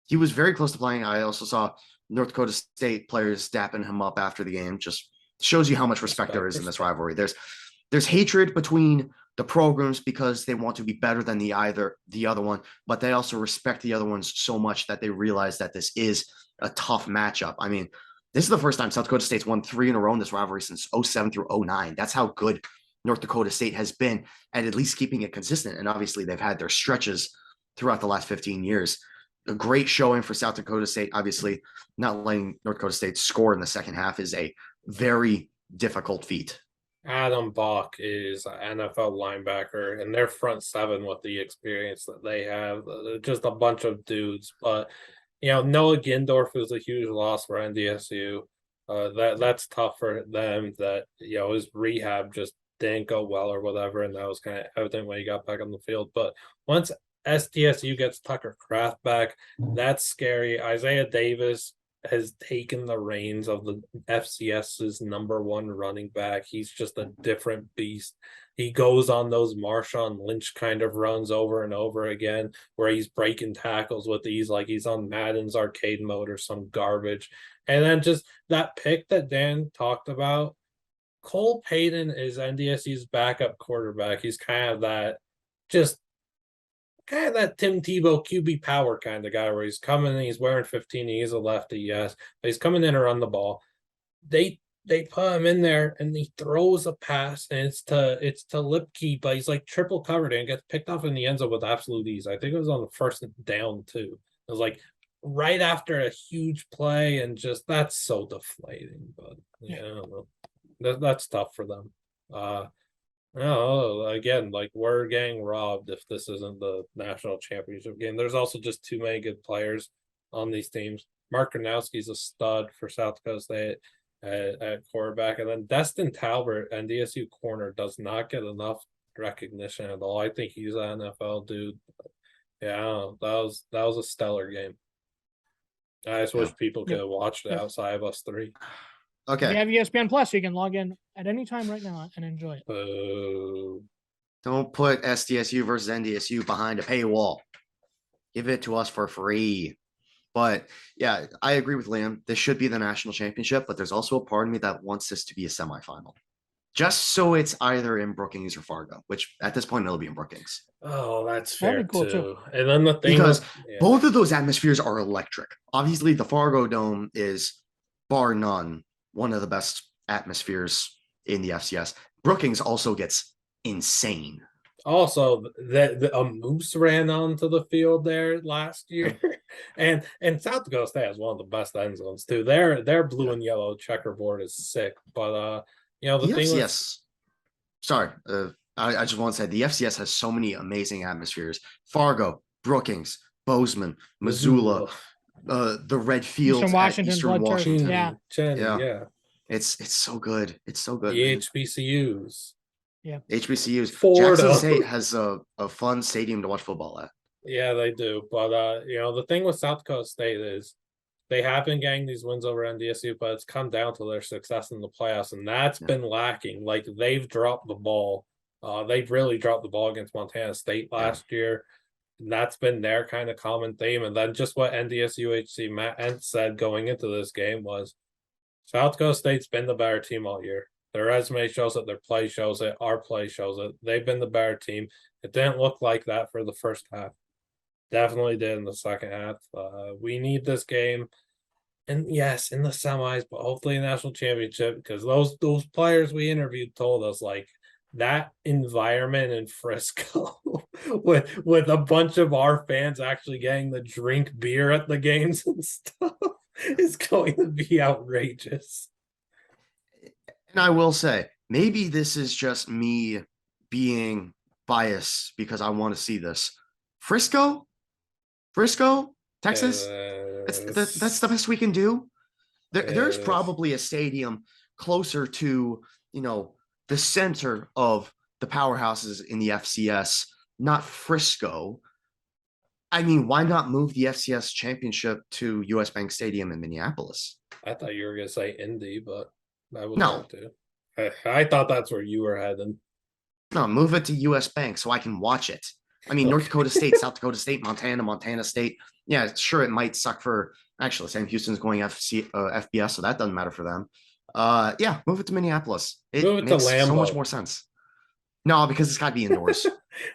He was very close to playing. I also saw North Dakota State players dapping him up after the game. Just shows you how much respect there is in this rivalry. There's hatred between the programs because they want to be better than the other one, but they also respect the other ones so much that they realize that this is a tough matchup. I mean, this is the first time South Dakota State's won 3 in a row in this rivalry since 07 through 09. That's how good North Dakota State has been at least keeping it consistent. And obviously they've had their stretches throughout the last 15 years. A great showing for South Dakota State. Obviously, not letting North Dakota State score in the second half is a very difficult feat. Adam Bach is an NFL linebacker, and their front seven with the experience that they have, just a bunch of dudes. But Noah Gindorf is a huge loss for NDSU. That's tough for them. That his rehab just didn't go well or whatever, and that was kind of evident when he got back on the field. But once SDSU gets Tucker Kraft back, that's scary. Isaiah Davis has taken the reins of the FCS's #1 running back. He's just a different beast. He goes on those Marshawn Lynch kind of runs over and over again where he's breaking tackles with these like he's on Madden's arcade mode or some garbage. And then just that pick that Dan talked about, Cole Payton is NDSU's backup quarterback. He's kind of that Tim Tebow QB power kind of guy where he's coming and he's wearing 15. He's a lefty, yes, but he's coming in to run the ball. They put him in there and he throws a pass and it's to Lipke, but he's like triple covered and gets picked off in the end zone with absolute ease. I think it was on the first down too. It was like right after a huge play, and just that's so deflating. But I don't know. That's tough for them. No, again, like we're getting robbed if this isn't the national championship game. There's also just too many good players on these teams. Mark Gronowski's a stud for South Dakota State at quarterback, and then Destin Talbert, NDSU corner, does not get enough recognition at all. I think he's an NFL dude. Yeah, that was a stellar game. I just wish people could have watched it outside of us three. Okay. You have ESPN Plus, so you can log in at any time right now and enjoy it. Don't put SDSU versus NDSU behind a paywall. Give it to us for free. But yeah, I agree with Liam. This should be the national championship, but there's also a part of me that wants this to be a semifinal. Just so it's either in Brookings or Fargo, which at this point it'll be in Brookings. Oh, that's fair too. And then the thing because both of those atmospheres are electric. Obviously, the Fargo Dome is bar none one of the best atmospheres in the FCS. Brookings also gets insane. Also, a moose ran onto the field there last year, and South Dakota State has one of the best end zones too. Their blue and yellow checkerboard is sick, but the thing was, sorry, I just want to say the FCS has so many amazing atmospheres. Fargo, Brookings, Bozeman, Missoula. The red fields Eastern Washington, Eastern Washington. Yeah. It's so good. It's so good. The Man. HBCUs. Yeah. HBCUs. Florida. Jackson State has a fun stadium to watch football at. Yeah, they do. But you know, the thing with South Dakota State is they have been getting these wins over NDSU, but it's come down to their success in the playoffs, and that's been lacking. Like, they've dropped the ball. They've really dropped the ball against Montana State last year. And that's been their kind of common theme. And then just what NDSU Matt Entz said going into this game was South Dakota State's been the better team all year. Their resume shows it, their play shows it, our play shows it. They've been the better team. It didn't look like that for the first half. Definitely did in the second half. We need this game, and yes, in the semis, but hopefully a national championship, because those players we interviewed told us like that environment in Frisco with a bunch of our fans actually getting to drink beer at the games and stuff is going to be outrageous. And I will say, maybe this is just me being biased because I want to see this. Frisco, Texas. That's the best we can do. There's probably a stadium closer to, you know, the center of the powerhouses in the FCS, not Frisco. I mean, why not move the FCS championship to US Bank Stadium in Minneapolis? I thought you were going to say Indy, but I would love to. I thought that's where you were heading. No, move it to US Bank so I can watch it. I mean, North Dakota State, South Dakota State, Montana State. Yeah, sure, it might suck for actually Sam Houston's going FBS, so that doesn't matter for them. Yeah, move it to Minneapolis. It makes so much more sense. No, because it's got to be indoors.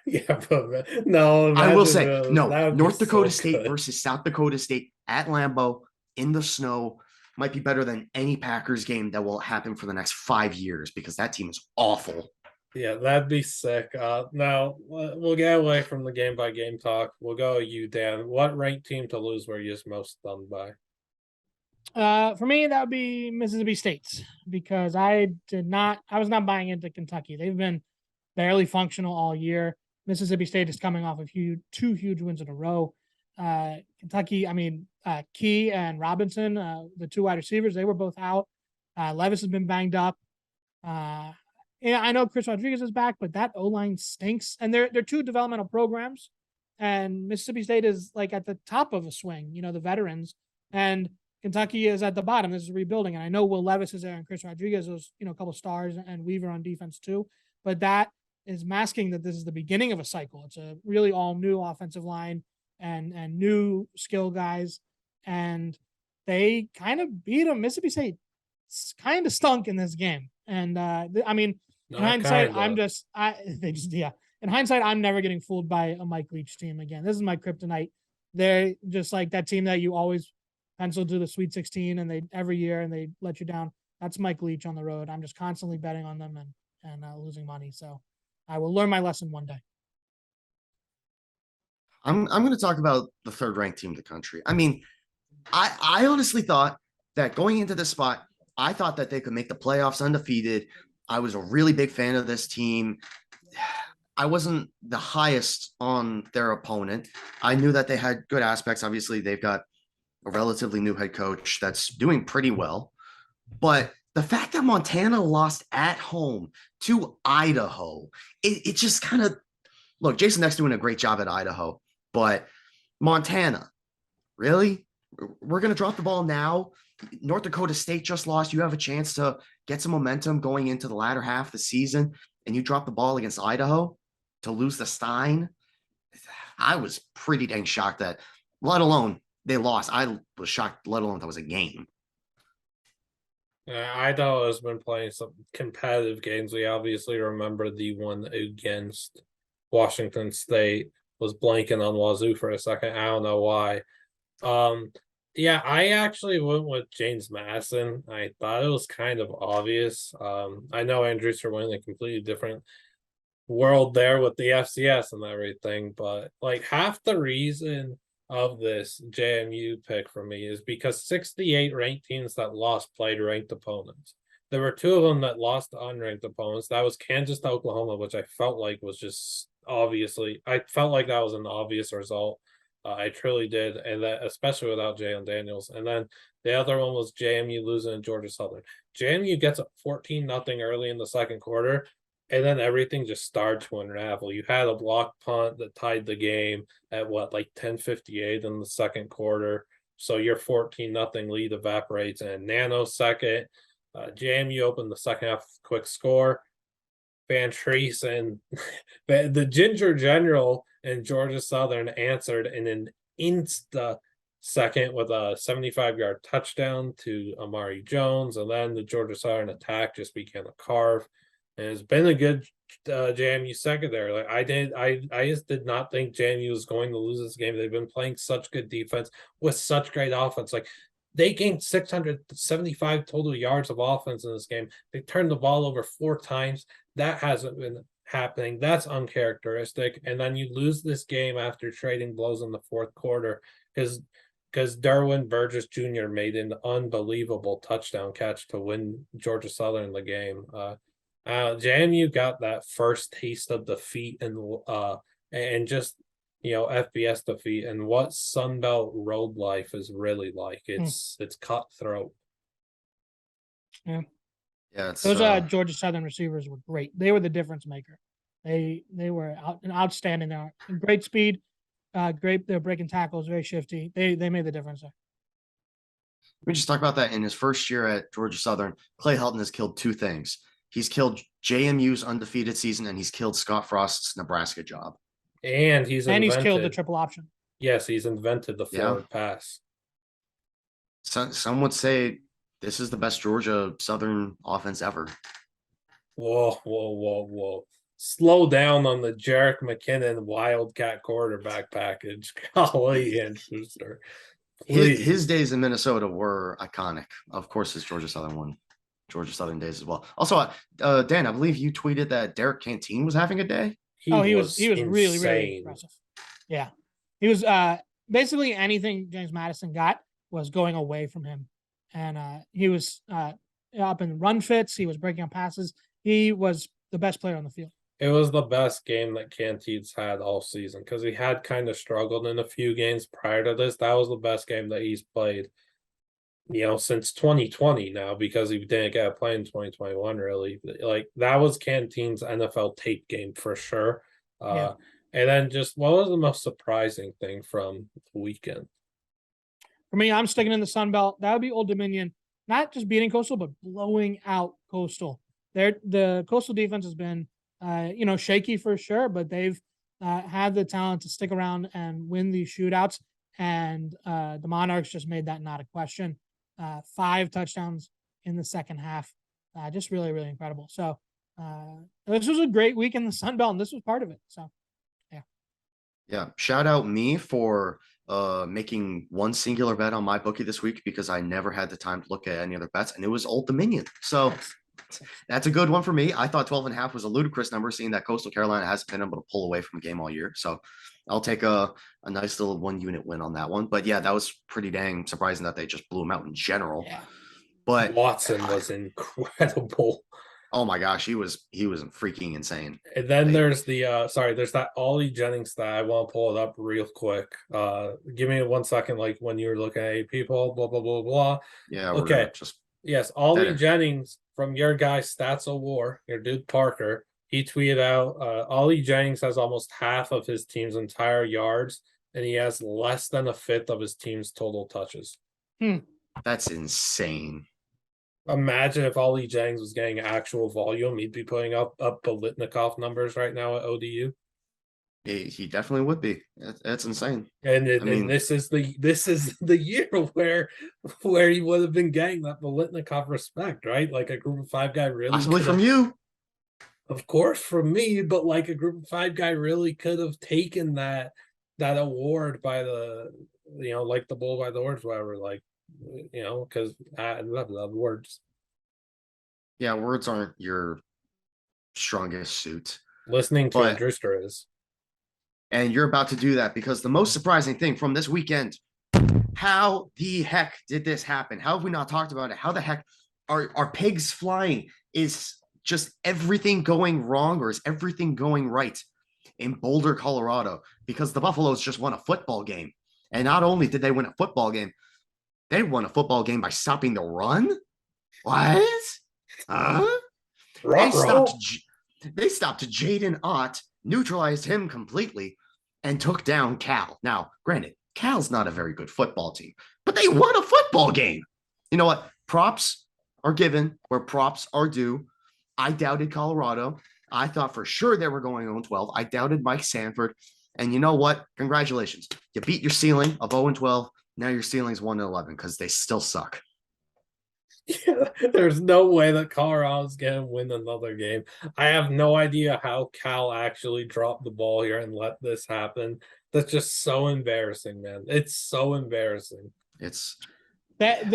Yeah, but no, I will say no. North Dakota State versus South Dakota State at Lambeau in the snow might be better than any Packers game that will happen for the next 5 years because that team is awful. Yeah, that'd be sick. Now we'll get away from the game by game talk. We'll go you, Dan. What ranked team to lose were you most stunned by? For me, that would be Mississippi State because I was not buying into Kentucky. They've been barely functional all year. Mississippi State is coming off of two huge wins in a row. Kentucky, Key and Robinson, the two wide receivers, they were both out. Levis has been banged up. Yeah, I know Chris Rodriguez is back, but that O-line stinks. And they're two developmental programs. And Mississippi State is like at the top of a swing, you know, the veterans. And Kentucky is at the bottom. This is rebuilding. And I know Will Levis is there and Chris Rodriguez is, you know, a couple of stars and Weaver on defense too. But that is masking that this is the beginning of a cycle. It's a really all new offensive line and new skill guys. And they kind of beat them. Mississippi State kind of stunk in this game. And in hindsight, in hindsight, I'm never getting fooled by a Mike Leach team again. This is my kryptonite. They're just like that team that you always pencil to the Sweet 16 and they every year and they let you down. That's Mike Leach on the road. I'm just constantly betting on them and losing money. So I will learn my lesson one day. I'm going to talk about the third ranked team in the country. I mean, I honestly thought that going into this spot, I thought that they could make the playoffs undefeated. I was a really big fan of this team. I wasn't the highest on their opponent. I knew that they had good aspects. Obviously, they've got a relatively new head coach that's doing pretty well. But the fact that Montana lost at home to Idaho, it just kind of – look, Jason Neck's doing a great job at Idaho. But Montana, really? We're going to drop the ball now? North Dakota State just lost. You have a chance to get some momentum going into the latter half of the season, and you drop the ball against Idaho to lose the Stein. I was pretty dang shocked that, let alone they lost. I was shocked, let alone that was a game. Idaho has been playing some competitive games. We obviously remember the one against Washington State. Was blanking on Wazoo for a second. I don't know why. Yeah, I actually went with James Madison. I thought it was kind of obvious. I know Andrewster went in a completely different world there with the FCS and everything, but like half the reason of this JMU pick for me is because 68 ranked teams that lost played ranked opponents. There were two of them that lost to unranked opponents. That was Kansas to Oklahoma, which I felt like was just I felt like that was an obvious result. I truly did, and that especially without Jalen Daniels. And then the other one was JMU losing to Georgia Southern. JMU gets up 14-0 early in the second quarter, and then everything just started to unravel. You had a block punt that tied the game at like 10:58 in the second quarter. So your 14-0 lead evaporates in a nanosecond. JMU opened the second half quick score. Van Treese and the Ginger General and Georgia Southern answered in an insta second with a 75-yard touchdown to Amari Jones, and then the Georgia Southern attack just began a carve. And it's been a good JMU secondary. Like I just did not think JMU was going to lose this game. They've been playing such good defense with such great offense. Like they gained 675 total yards of offense in this game. They turned the ball over 4 times. That hasn't been happening. That's uncharacteristic. And then you lose this game after trading blows in the fourth quarter because Derwin Burgess Jr. made an unbelievable touchdown catch to win Georgia Southern the game. JMU got that first taste of defeat and just FBS defeat and what Sunbelt road life is really like. It's cutthroat. Yeah. Yeah, those Georgia Southern receivers were great. They were the difference maker. They were outstanding there. Great speed, great. They're breaking tackles, very shifty. They made the difference there. Let me just talk about that. In his first year at Georgia Southern, Clay Helton has killed 2 things. He's killed JMU's undefeated season, and he's killed Scott Frost's Nebraska job. And he's killed the triple option. Yes, he's invented the forward pass. Some would say this is the best Georgia Southern offense ever. Whoa. Slow down on the Jerick McKinnon Wildcat quarterback package. Golly, Andrewster. His days in Minnesota were iconic. Of course, his Georgia Southern days as well. Also, Dan, I believe you tweeted that Derek Canteen was having a day. He was really, really impressive. Yeah. He was basically anything James Madison got was going away from him. And he was up in run fits. He was breaking up passes. He was the best player on the field. It was the best game that Canteen's had all season because he had kind of struggled in a few games prior to this. That was the best game that he's played, since 2020 now because he didn't get a play in 2021 really. Like that was Canteen's NFL tape game for sure. And then just what was the most surprising thing from the weekend? For me, I'm sticking in the Sun Belt. That would be Old Dominion, not just beating Coastal, but blowing out Coastal. The Coastal defense has been, shaky for sure, but they've had the talent to stick around and win these shootouts. And the Monarchs just made that not a question. 5 touchdowns in the second half. Just really, really incredible. So this was a great week in the Sun Belt, and this was part of it. So, yeah. Yeah. Shout out me for making one singular bet on my bookie this week because I never had the time to look at any other bets, and it was Old Dominion. So that's a good one for me. I thought 12.5 was a ludicrous number, seeing that Coastal Carolina hasn't been able to pull away from a game all year. So I'll take a nice little 1-unit win on that one. But yeah, that was pretty dang surprising that they just blew him out in general. Yeah. But Watson was incredible. Oh my gosh, he was freaking insane. And then there's there's that Ollie Jennings stat. I want to pull it up real quick. Give me 1 second, like when you were looking at people, blah blah blah blah. Yeah. Okay. Yes, Ollie Jennings from your guy Stats of War, your dude Parker. He tweeted out, Ollie Jennings has almost half of his team's entire yards, and he has less than a fifth of his team's total touches. That's insane. Imagine if Ollie Jennings was getting actual volume, he'd be putting up Bolitnikov numbers right now at ODU. He definitely would be. That's insane. And this is the year where he would have been getting that Bolitnikov respect, right? Like a group of 5 guy really possibly from you. Of course from me, but like a group of 5 guy really could have taken that award by the like the bull by the horns, whatever, because I love words. Yeah, words aren't your strongest suit. Listening to Andrewster is. And you're about to do that because the most surprising thing from this weekend, how the heck did this happen? How have we not talked about it? How the heck are pigs flying? Is just everything going wrong, or is everything going right in Boulder, Colorado? Because the Buffaloes just won a football game. And not only did they win a football game, they won a football game by stopping the run. What? Huh? They stopped Jaden Ott, neutralized him completely, and took down Cal. Now, granted, Cal's not a very good football team, but they won a football game. You know what? Props are given where props are due. I doubted Colorado. I thought for sure they were going 0-12. I doubted Mike Sanford. And you know what? Congratulations. You beat your ceiling of 0-12. Now your ceiling's 1-11 because they still suck. Yeah, there's no way that Colorado's going to win another game. I have no idea how Cal actually dropped the ball here and let this happen. That's just so embarrassing, man. It's so embarrassing. It's that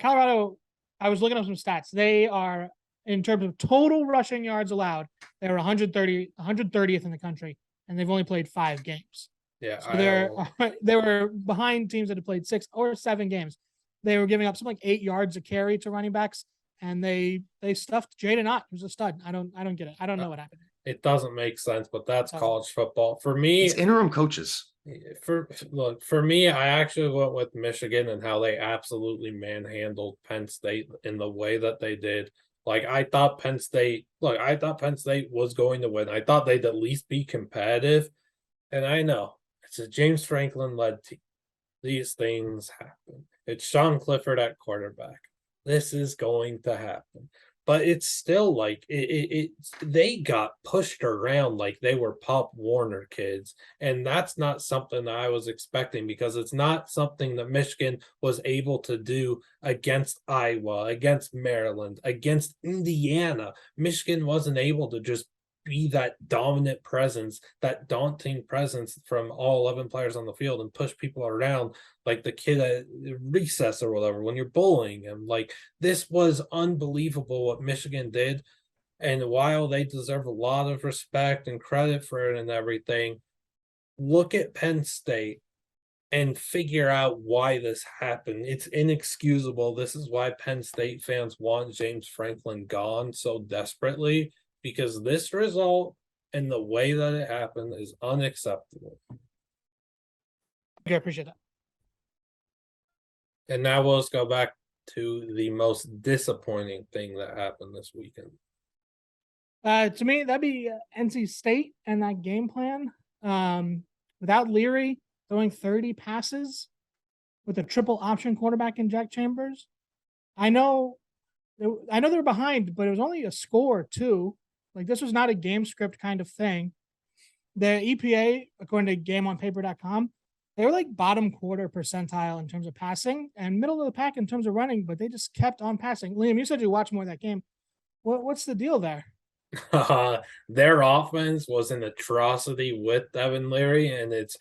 Colorado, I was looking up some stats. They are, in terms of total rushing yards allowed, they were 130th in the country, and they've only played 5 games. Yeah, so they were behind teams that had played 6 or 7 games. They were giving up something like 8 yards a carry to running backs, and they stuffed Jaden Ott, who's a stud. I don't get it. I don't know what happened. It doesn't make sense, but that's college football. For me, it's interim coaches. For me, I actually went with Michigan and how they absolutely manhandled Penn State in the way that they did. Like, I thought Penn State was going to win. I thought they'd at least be competitive. And I know it's a James Franklin led team. These things happen. It's Sean Clifford at quarterback. This is going to happen. But it's still like they got pushed around like they were Pop Warner kids. And that's not something that I was expecting, because it's not something that Michigan was able to do against Iowa, against Maryland, against Indiana. Michigan wasn't able to just be that dominant presence, that daunting presence from all 11 players on the field and push people around like the kid at recess or whatever when you're bullying him. Like, this was unbelievable what Michigan did. And while they deserve a lot of respect and credit for it and everything, look at Penn State and figure out why this happened. It's inexcusable. This is why Penn State fans want James Franklin gone so desperately, because this result and the way that it happened is unacceptable. Okay, I appreciate that. And now we'll just go back to the most disappointing thing that happened this weekend. To me, that'd be NC State and that game plan. Without Leary throwing 30 passes with a triple option quarterback in Jack Chambers. I know they were behind, but it was only a score too. Like, this was not a game script kind of thing. The EPA, according to GameOnPaper.com, they were like bottom quarter percentile in terms of passing and middle of the pack in terms of running, but they just kept on passing. Liam, you said you watched more of that game. What's the deal there? Their offense was an atrocity with Devin Leary, and it's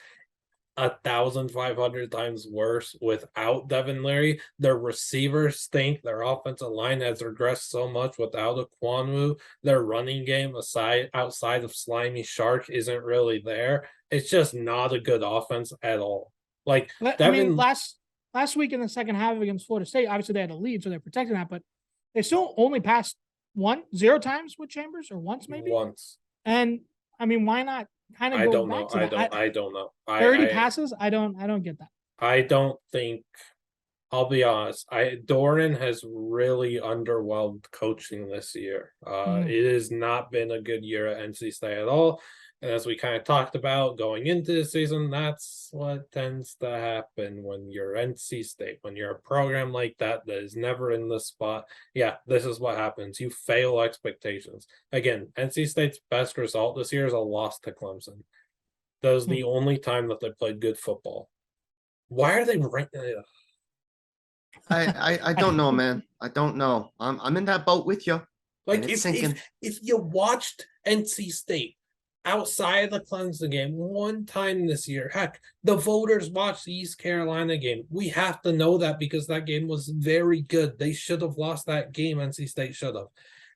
1,500 times worse without Devin Leary. Their receivers stink. Their offensive line has regressed so much without Ekwonu. Their running game, outside of Slimy Shark, isn't really there. It's just not a good offense at all. Like, last week in the second half against Florida State, obviously they had a lead, so they're protecting that, but they still only passed 0 times with Chambers, or once maybe. Once. And I mean, why not? I don't know. 30 passes. I don't get that. I don't think. I'll be honest. Doran has really underwhelmed coaching this year. It has not been a good year at NC State at all. And as we kind of talked about going into the season, that's what tends to happen when you're NC State, when you're a program like that is never in the spot. Yeah, this is what happens. You fail expectations. Again, NC State's best result this year is a loss to Clemson. That was the only time that they played good football. Why are they ranked? I don't know, man. I don't know. I'm in that boat with you. Like, if you watched NC State outside of the Clemson game one time this year, heck, the voters watched the East Carolina game. We have to know that because that game was very good. They should have lost that game. NC State should have.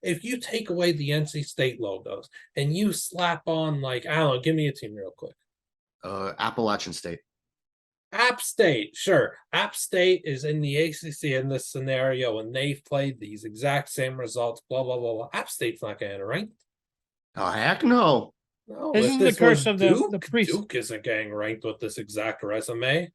If you take away the NC State logos and you slap on, like, I don't know, give me a team real quick. Appalachian State. App State, sure. App State is in the ACC in this scenario, and they've played these exact same results, blah, blah, blah, blah. App State's not getting it ranked. Oh, heck no. No, This if is this the curse was of Duke, the pre. Duke isn't getting ranked with this exact resume.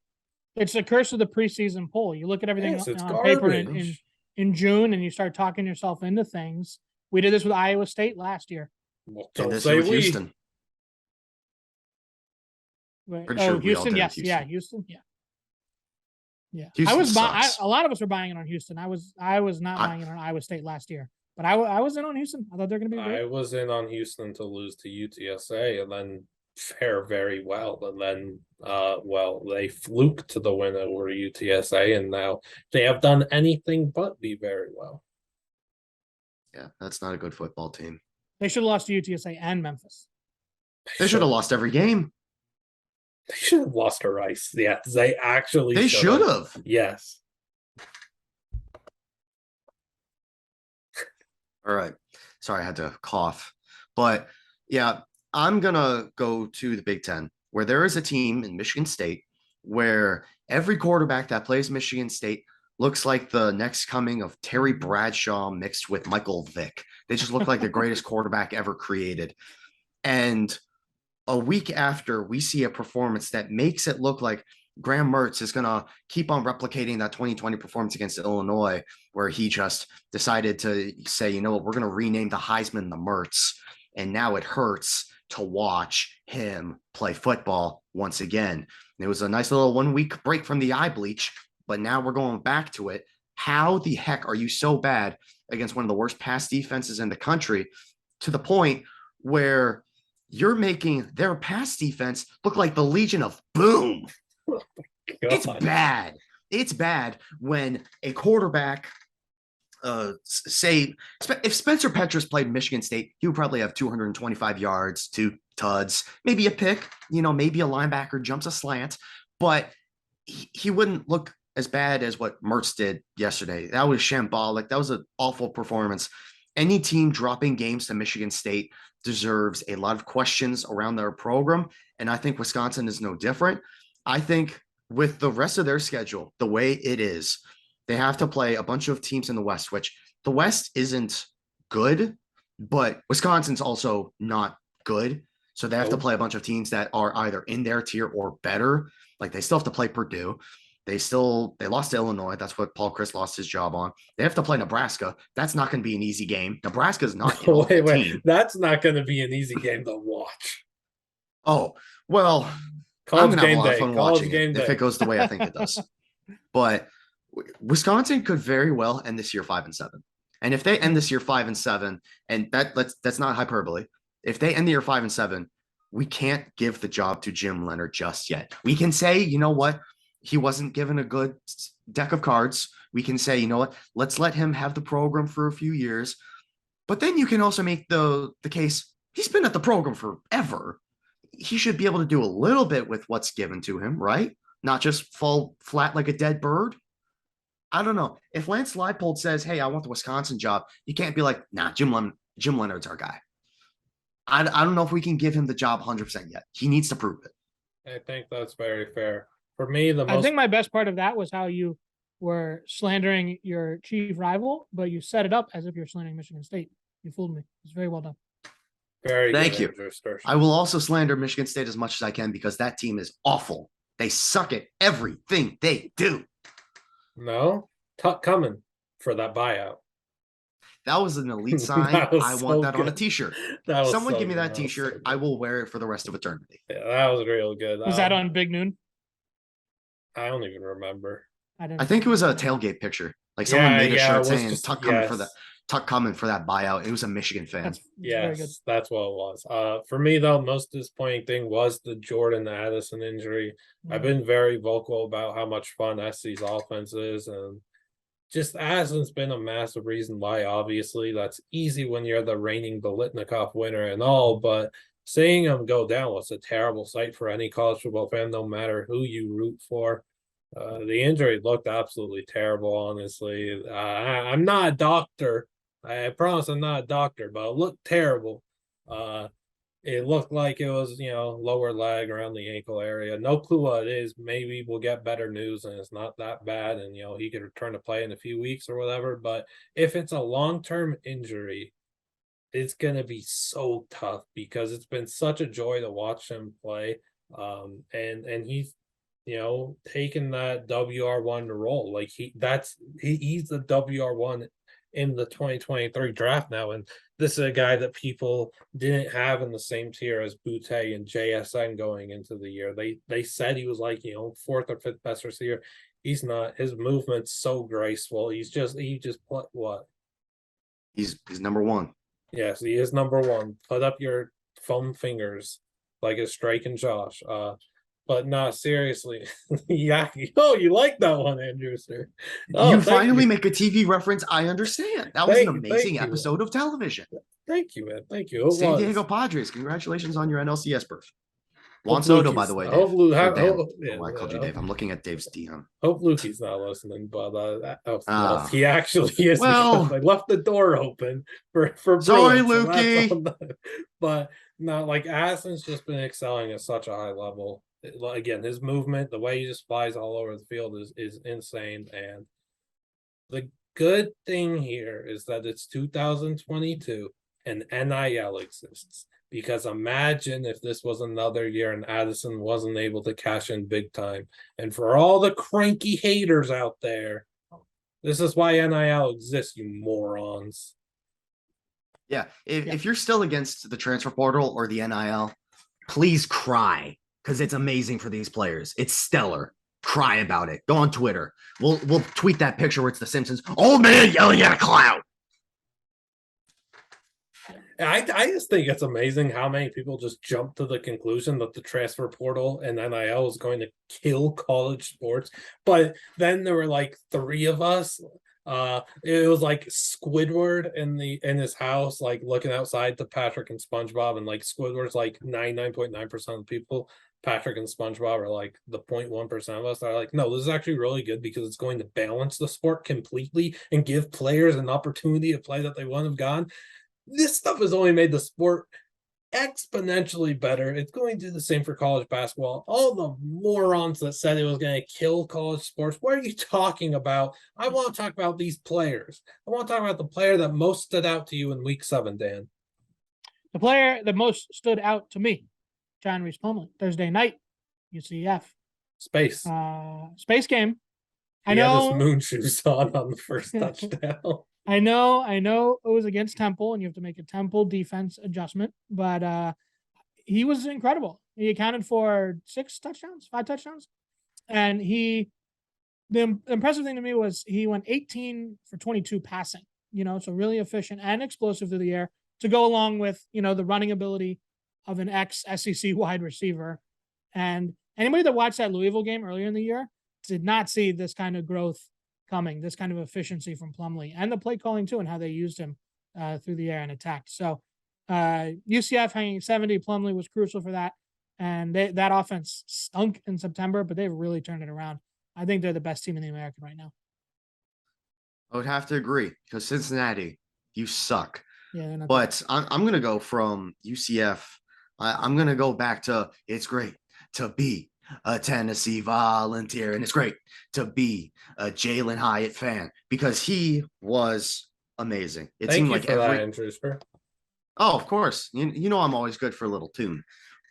It's the curse of the preseason poll. You look at everything Yes, it's on paper garbage. in June, and you start talking yourself into things. We did this with Iowa State last year. Well, And don't this say year with we. Houston. Pretty sure we all Houston, did it yes, with yeah, Houston. Houston, yeah. Yeah, Houston sucks. a lot of us were buying it on Houston. I was not buying it on Iowa State last year, but I was in on Houston. I thought they're going to be great. I was in on Houston to lose to UTSA and then fare very well, and then well, they fluked to the win over UTSA, and now they have done anything but be very well. Yeah, that's not a good football team. They should have lost to UTSA and Memphis. They should have lost every game. They should have lost to Rice. Yeah, they actually They should have. Yes. All right. Sorry, I had to cough. But yeah, I'm going to go to the Big Ten, where there is a team in Michigan State where every quarterback that plays Michigan State looks like the next coming of Terry Bradshaw mixed with Michael Vick. They just look like the greatest quarterback ever created. And a week after, we see a performance that makes it look like Graham Mertz is going to keep on replicating that 2020 performance against Illinois, where he just decided to say, you know what, we're going to rename the Heisman the Mertz. And now it hurts to watch him play football once again. It was a nice little 1 week break from the eye bleach, but now we're going back to it. How the heck are you so bad against one of the worst pass defenses in the country, to the point where you're making their pass defense look like the Legion of Boom? God. It's bad. It's bad when a quarterback, say, if Spencer Petras played Michigan State, he would probably have 225 yards, 2 tuds, maybe a pick, maybe a linebacker jumps a slant, but he wouldn't look as bad as what Mertz did yesterday. That was shambolic. That was an awful performance. Any team dropping games to Michigan State deserves a lot of questions around their program, and I think Wisconsin is no different. I think with the rest of their schedule, the way it is, they have to play a bunch of teams in the West, which the West isn't good, but Wisconsin's also not good. So they have to play a bunch of teams that are either in their tier or better. Like they still have to play Purdue. They lost to Illinois. That's what Paul Chryst lost his job on. They have to play Nebraska. That's not going to be an easy game. Nebraska's not an awful team. That's not going to be an easy game to watch. Oh, well, I'm going to have a lot of fun watching it if it goes the way I think it does. But Wisconsin could very well end this year 5-7. And if they end this year 5-7, and that's not hyperbole, if they end the year 5-7, we can't give the job to Jim Leonhard just yet. We can say, you know what, he wasn't given a good deck of cards. We can say, you know what, let's let him have the program for a few years. But then you can also make the case, he's been at the program forever. He should be able to do a little bit with what's given to him, right? Not just fall flat like a dead bird. I don't know. If Lance Leipold says, hey, I want the Wisconsin job, you can't be like, nah, Jim Leonhard's our guy. I don't know if we can give him the job 100% yet. He needs to prove it. I think that's very fair. For me, I think my best part of that was how you were slandering your chief rival, but you set it up as if you're slandering Michigan State. You fooled me. It's very well done. Thank you. Andrewster. I will also slander Michigan State as much as I can because that team is awful. They suck at everything they do. No, Tuck coming for that buyout. That was an elite sign. I want that on a t-shirt. Someone give me that t-shirt. I will wear it for the rest of eternity. Yeah, that was real good. Was that on Big Noon? I don't even remember. I think it was a tailgate picture. Like someone made a shirt saying Tuck coming for that. Tuck coming for that buyout. It was a Michigan fan. That's what it was. For me though, most disappointing thing was the Jordan Addison injury. I've been very vocal about how much fun SC's offense is, and just Addison's been a massive reason why. Obviously, that's easy when you're the reigning Biletnikoff winner and all, but seeing him go down was a terrible sight for any college football fan, no matter who you root for. The injury looked absolutely terrible, honestly. I'm not a doctor. I promise I'm not a doctor, but it looked terrible. It looked like it was, lower leg around the ankle area. No clue what it is. Maybe we'll get better news and it's not that bad and, he could return to play in a few weeks or whatever. But if it's a long-term injury, it's gonna be so tough because it's been such a joy to watch him play. And he's taking that WR1 role. Like he's the WR1 in the 2023 draft now. And this is a guy that people didn't have in the same tier as Boutte and JSN going into the year. They said he was like, fourth or fifth best receiver. He's not. His movement's so graceful. He just what? He's number one. Yes, he is number one. Put up your foam fingers like it's Drake and Josh. But no, seriously. Yeah. Oh, you like that one, Andrewster. Oh, you finally make a TV reference. I understand. That was an amazing episode episode of television. Thank you, man. Thank you. San Diego Padres. Congratulations on your NLCS berth. Juan Soto, by the way, Dave. I called you Dave. I'm looking at Dave's DM. Hope Lukey's not listening, but he actually is. Well, I left the door open for sorry, Lukey. But no, like Addison's just been excelling at such a high level. Again, his movement, the way he just flies all over the field is insane. And the good thing here is that it's 2022 and NIL exists. Because imagine if this was another year and Addison wasn't able to cash in big time. And for all the cranky haters out there, this is why NIL exists, you morons. Yeah, if you're still against the transfer portal or the NIL, please cry, because it's amazing for these players. It's stellar. Cry about it. Go on Twitter. We'll tweet that picture where it's the Simpsons. Old man yelling at a cloud. I just think it's amazing how many people just jump to the conclusion that the transfer portal and NIL is going to kill college sports. But then there were like three of us. It was like Squidward in his house, like looking outside to Patrick and SpongeBob, and like Squidward's like 99.9% of people. Patrick and SpongeBob are like the 0.1% of us that are like, no, this is actually really good because it's going to balance the sport completely and give players an opportunity to play that they wouldn't have gone. This stuff has only made the sport exponentially better. It's going to do the same for college basketball. All the morons that said it was going to kill college sports, what are you talking about? I want to talk about these players. I want to talk about the player that most stood out to you in week 7, Dan. The player that most stood out to me, John Reese Plumlee, Thursday night, UCF. Space game. He had his moon shoes on the first touchdown. I know it was against Temple and you have to make a Temple defense adjustment, but he was incredible. He accounted for 5 touchdowns. And the impressive thing to me was he went 18 for 22 passing, so really efficient and explosive through the air to go along with, the running ability of an ex-SEC wide receiver. And anybody that watched that Louisville game earlier in the year did not see this kind of growth coming, this kind of efficiency from Plumlee and the play calling too, and how they used him through the air and attacked. So UCF hanging 70, Plumlee was crucial for that. And that offense stunk in September, but they've really turned it around. I think they're the best team in the American right now. I would have to agree because Cincinnati, you suck. Yeah, but I'm going to go from UCF. I'm going to go back to it's great to be a Tennessee Volunteer, and it's great to be a Jalen Hyatt fan because he was amazing. It seemed like every Andrewster. Oh, of course. You know I'm always good for a little tune.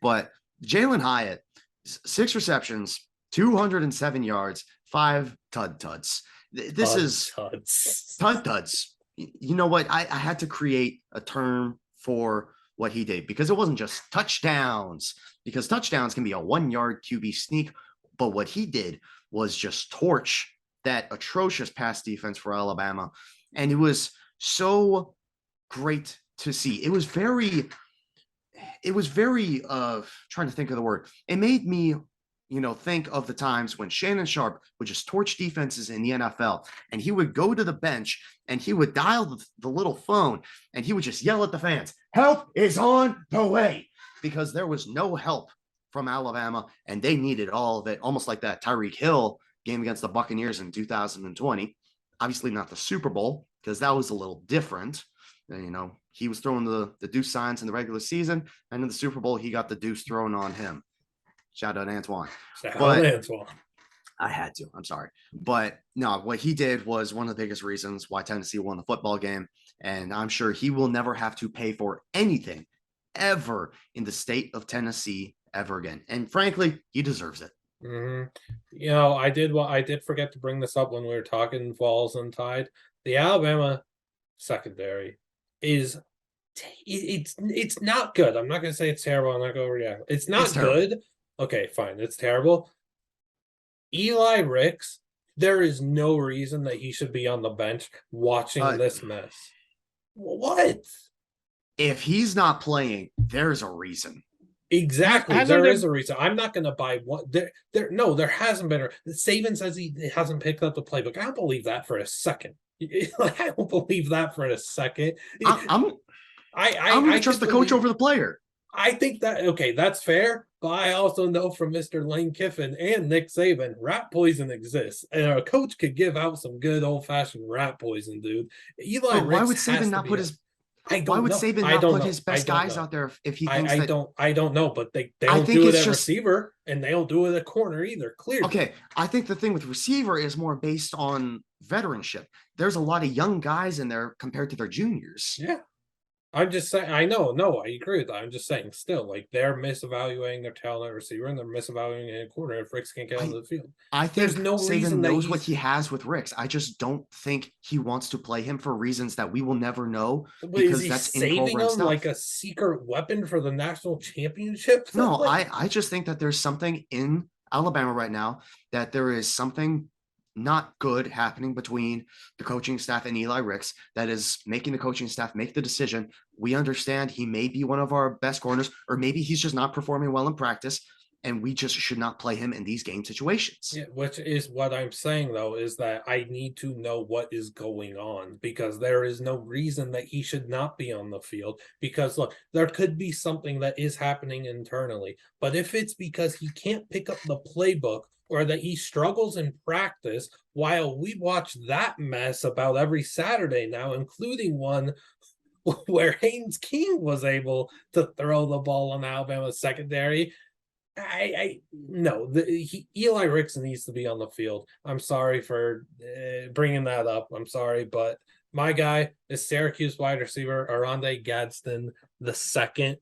But Jalen Hyatt, 6 receptions, 207 yards, 5 tuds. This is tuds. You know what? I had to create a term for what he did because it wasn't just touchdowns, because touchdowns can be a 1-yard QB sneak. But what he did was just torch that atrocious pass defense for Alabama. And it was so great to see. It was very trying to think of the word. It made me, think of the times when Shannon Sharp would just torch defenses in the NFL, and he would go to the bench and he would dial the little phone and he would just yell at the fans, "Help is on the way," because there was no help from Alabama and they needed all of it, almost like that Tyreek Hill game against the Buccaneers in 2020. Obviously not the Super Bowl because that was a little different. He was throwing the deuce signs in the regular season, and in the Super Bowl, he got the deuce thrown on him. Shout out Antoine. Antoine. I had to. I'm sorry. But no, what he did was one of the biggest reasons why Tennessee won the football game. And I'm sure he will never have to pay for anything ever in the state of Tennessee ever again. And frankly, he deserves it. Mm-hmm. You know, I did forget to bring this up when we were talking Vols and Tide. The Alabama secondary is it's not good. I'm not going to say it's terrible. I'm not going to react. It's not good. Okay, fine. It's terrible. Eli Ricks, there is no reason that he should be on the bench watching this mess. What? If he's not playing, there's a reason. Exactly. There is a reason. I'm not going to buy what there hasn't been. Saban says he hasn't picked up the playbook. I don't believe that for a second. I don't believe that for a second. I'm going to trust the coach over the player. I think that, okay, that's fair. But I also know from Mr. Lane Kiffin and Nick Saban, rat poison exists. And a coach could give out some good old-fashioned rat poison, dude. Why would Saban not put his... Why would Saban not put his best guys out there if he thinks I don't know, but they don't do it at receiver, and they don't do it at corner either, clearly. Okay, I think the thing with receiver is more based on veteranship. There's a lot of young guys in there compared to their juniors. Yeah. I'm just saying, I agree with that. I'm just saying, still, like, they're misevaluating their talent at receiver and they're misevaluating a corner if Ricks can't get onto the field. I think there's no reason knows what he has with Ricks. I just don't think he wants to play him for reasons that we will never know. Because that's saving him like a secret weapon for the national championship? No, I just think that there's something in Alabama right now, that there is something not good happening between the coaching staff and Eli Ricks that is making the coaching staff make the decision. We understand he may be one of our best corners, or maybe he's just not performing well in practice, and we just should not play him in these game situations. Yeah, which is what I'm saying, though, is that I need to know what is going on, because there is no reason that he should not be on the field. Because, look, there could be something that is happening internally, but if it's because he can't pick up the playbook, or that he struggles in practice, while we watch that mess about every Saturday now, including one where Haynes King was able to throw the ball on Alabama's secondary. Eli Ricks needs to be on the field. I'm sorry for bringing that up. I'm sorry, but my guy is Syracuse wide receiver Oronde Gadsden II.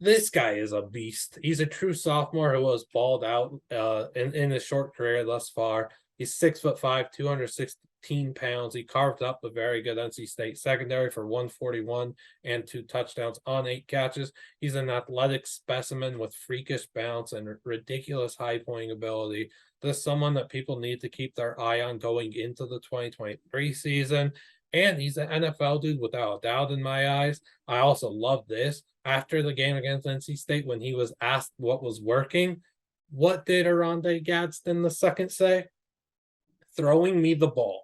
This guy is a beast. He's a true sophomore who was balled out in his short career thus far. He's 6'5", 216 pounds. He carved up a very good NC State secondary for 141 and 2 touchdowns on 8 catches. He's an athletic specimen with freakish bounce and ridiculous high pointing ability. This is someone that people need to keep their eye on going into the 2023 season. And he's an NFL dude without a doubt in my eyes. I also love this. After the game against NC State, when he was asked what was working, what did Oronde Gadsden II say? Throwing me the ball.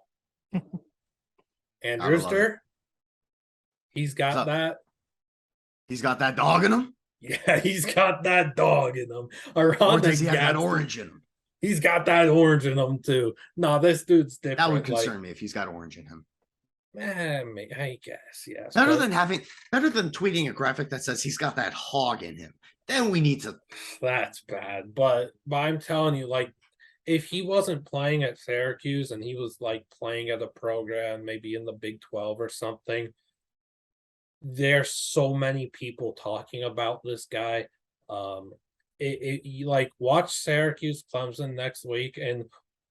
Andrewster, he's got that. He's got that dog in him? Yeah, he's got that dog in him. Or does he have that orange in him? He's got that orange in him, too. No, this dude's different. That would concern me if he's got orange in him. I guess, yes. Better than tweeting a graphic that says he's got that hog in him. Then we need to. That's bad, but I'm telling you, like, if he wasn't playing at Syracuse and he was like playing at a program, maybe in the Big 12 or something, there's so many people talking about this guy. You like watch Syracuse Clemson next week, and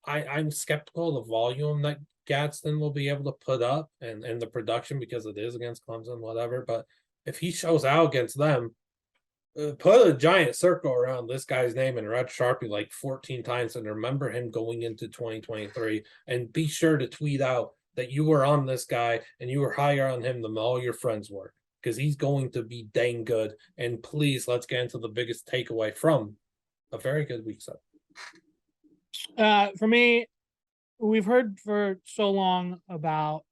I'm skeptical of the volume that Gadsden will be able to put up and the production, because it is against Clemson, whatever. But if he shows out against them, put a giant circle around this guy's name in red Sharpie like 14 times and remember him going into 2023, and be sure to tweet out that you were on this guy and you were higher on him than all your friends were, because he's going to be dang good. And please, let's get into the biggest takeaway from a very good week 7. For me, we've heard for so long about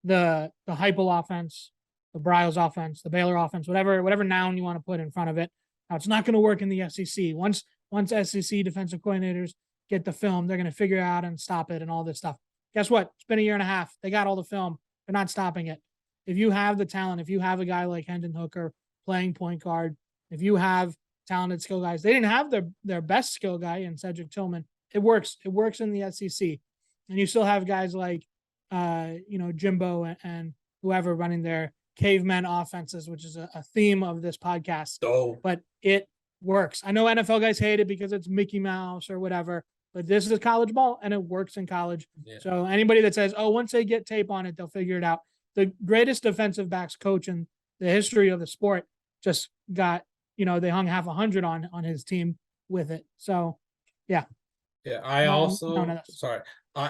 the Heupel offense, the Bryles offense, the Baylor offense, whatever noun you want to put in front of it. Now, it's not going to work in the SEC. Once SEC defensive coordinators get the film, they're going to figure out and stop it and all this stuff. Guess what? It's been a year and a half. They got all the film. They're not stopping it. If you have the talent, if you have a guy like Hendon Hooker playing point guard, if you have talented skill guys. They didn't have their best skill guy in Cedric Tillman. It works. It works in the SEC. And you still have guys like, Jimbo and whoever running their caveman offenses, which is a theme of this podcast. Oh. But it works. I know NFL guys hate it because it's Mickey Mouse or whatever, but this is college ball and it works in college. Yeah. So anybody that says, oh, once they get tape on it, they'll figure it out. The greatest defensive backs coach in the history of the sport just got, they hung half 100 on his team with it. So, yeah. Yeah,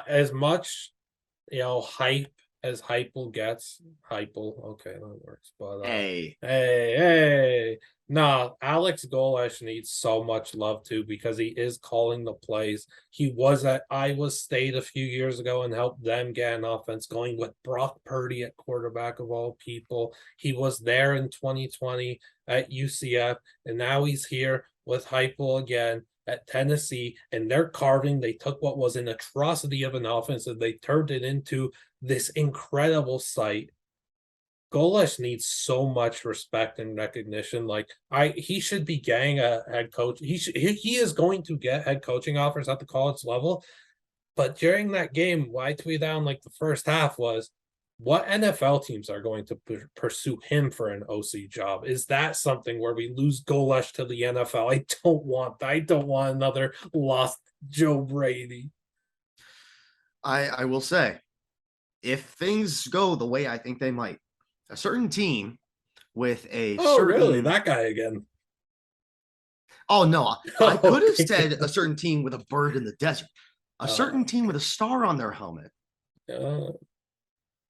as much, hype as Hypel gets, okay, that works. But hey. Nah, Alex Golesh needs so much love too because he is calling the plays. He was at Iowa State a few years ago and helped them get an offense going with Brock Purdy at quarterback of all people. He was there in 2020 at UCF, and now he's here with Hypel again at Tennessee, and they're carving. They took what was an atrocity of an offense and they turned it into this incredible sight. Golesh needs so much respect and recognition. He should be getting a head coach. He is going to get head coaching offers at the college level. But during that game, what I tweeted out the first half was, what NFL teams are going to pursue him for an OC job? Is that something where we lose Golesh to the NFL? I don't want that. I don't want another lost Joe Brady. I will say, if things go the way I think they might, a certain team with a really? That guy again? Oh, no. I could have said a certain team with a bird in the desert. A certain team with a star on their helmet.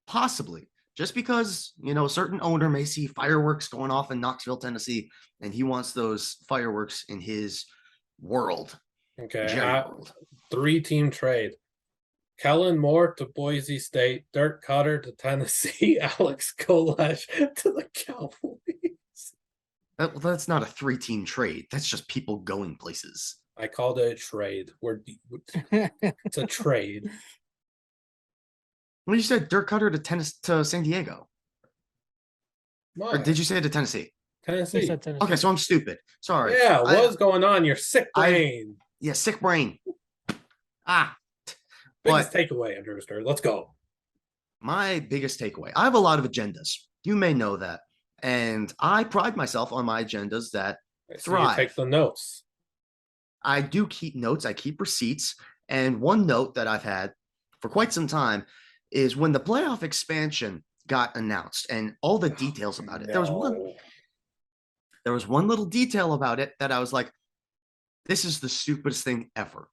Possibly. Just because, a certain owner may see fireworks going off in Knoxville, Tennessee, and he wants those fireworks in his world. Okay. 3-team trade. Kellen Moore to Boise State, Dirk Cutter to Tennessee, Alex Golesh to the Cowboys. That's not a 3-team trade. That's just people going places. I called it a trade. It's a trade. Well, you said Dirk Cutter to San Diego. What? Or did you say it to Tennessee? Tennessee. Okay, so I'm stupid. Sorry. Yeah, what's going on? Your sick brain. Sick brain. Biggest takeaway, Andrewster. Let's go. My biggest takeaway. I have a lot of agendas. You may know that. And I pride myself on my agendas that thrive. You take the notes. I do keep notes. I keep receipts. And one note that I've had for quite some time is when the playoff expansion got announced and all the details about it. There was one little detail about it that I was like, this is the stupidest thing ever.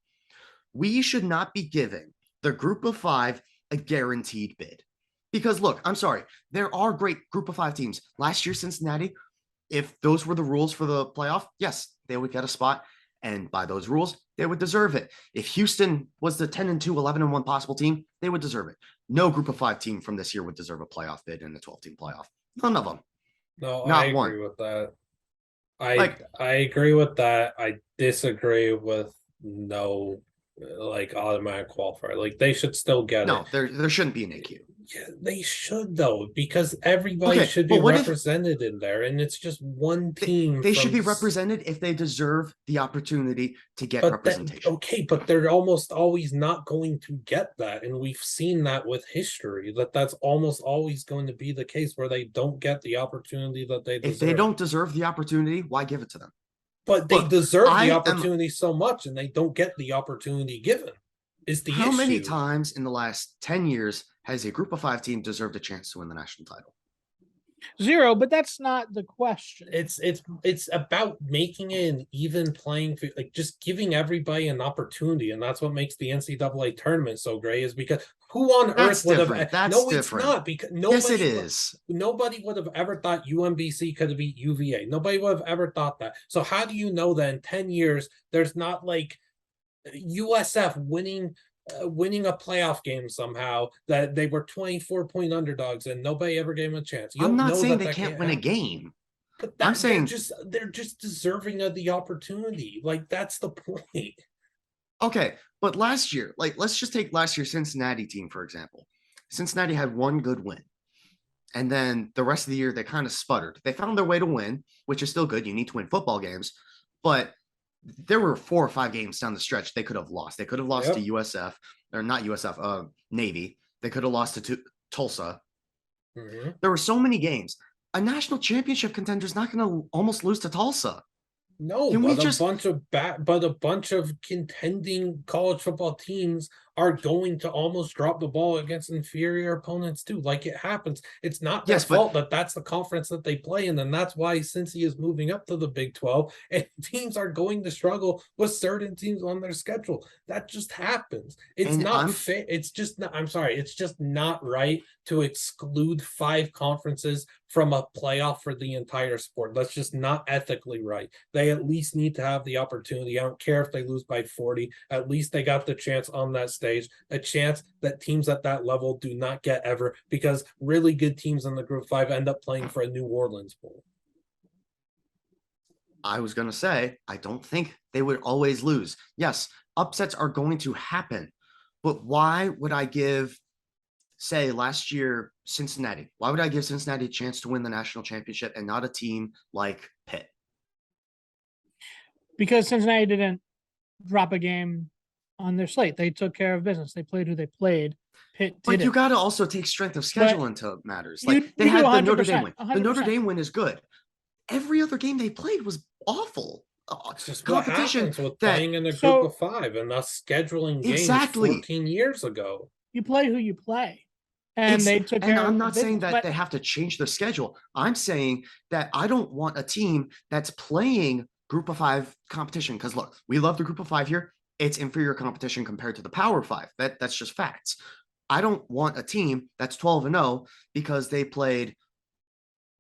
We should not be giving the group of 5 a guaranteed bid. Because look, I'm sorry, there are great group of 5 teams. Last year, Cincinnati, if those were the rules for the playoff, yes, they would get a spot. And by those rules, they would deserve it. If Houston was the 10-2, 11-1 possible team, they would deserve it. No group of 5 team from this year would deserve a playoff bid in the 12-team playoff. None of them. No, I agree with that. I agree with that. I disagree with no automatic qualifier. They should still get it. No, there shouldn't be an AQ. Yeah, they should though, because everybody should be represented in there, and it's just one team. They should be represented if they deserve the opportunity to get representation. But they're almost always not going to get that, and we've seen that with history. That's almost always going to be the case where they don't get the opportunity that they deserve. If they don't deserve the opportunity, why give it to them? But they deserve the opportunity so much, and they don't get the opportunity given. Is the issue. How many times in the last 10 years has a group of 5 team deserved a chance to win the national title? 0, but that's not the question. It's about making it an even playing field, just giving everybody an opportunity, and that's what makes the NCAA tournament so great. Is because who on earth would have? It's not, because nobody. Yes, it is. Nobody would have ever thought UMBC could have beat UVA. Nobody would have ever thought that. So how do you know that in 10 years there's not USF winning a playoff game somehow, that they were 24-point underdogs and nobody ever gave them a chance? I'm not saying they can't win a game. But I'm saying they're just deserving of the opportunity. That's the point. Okay, but last year, let's just take last year's Cincinnati team, for example. Cincinnati had one good win. And then the rest of the year, they kind of sputtered. They found their way to win, which is still good. You need to win football games. but there were 4 or 5 games down the stretch they could have lost. They could have lost to USF, or not USF, Navy. They could have lost to Tulsa. Mm-hmm. There were so many games. A national championship contender is not going to almost lose to Tulsa. No, but a bunch of contending college football teams are going to almost drop the ball against inferior opponents too. Like, it happens. It's not their fault that that's the conference that they play in, and that's why Cincy is moving up to the Big 12. And teams are going to struggle with certain teams on their schedule. That just happens. It's not fair. It's just not. I'm sorry. It's just not right to exclude 5 conferences from a playoff for the entire sport. That's just not ethically right. They at least need to have the opportunity. I don't care if they lose by 40. At least they got the chance on that stage, a chance that teams at that level do not get ever, because really good teams in the Group 5 end up playing for a New Orleans Bowl. I was going to say, I don't think they would always lose. Yes, upsets are going to happen, but why would I give, say, last year, Cincinnati? Why would I give Cincinnati a chance to win the national championship and not a team like Pitt? Because Cincinnati didn't drop a game on their slate. They took care of business. They played who they played. Pitt didn't. But you got to also take strength of schedule into matters. Like, they had the Notre Dame win. 100%. The Notre Dame win is good. Every other game they played was awful. It's just competition what happens with playing in a Group of 5 and us scheduling games 14 years ago. You play who you play. And they took care of I'm not saying that they have to change their schedule. I'm saying that I don't want a team that's playing Group of 5 competition, because look, we love the Group of 5 here. It's inferior competition compared to the Power 5. That's just facts. I don't want a team that's 12-0 because they played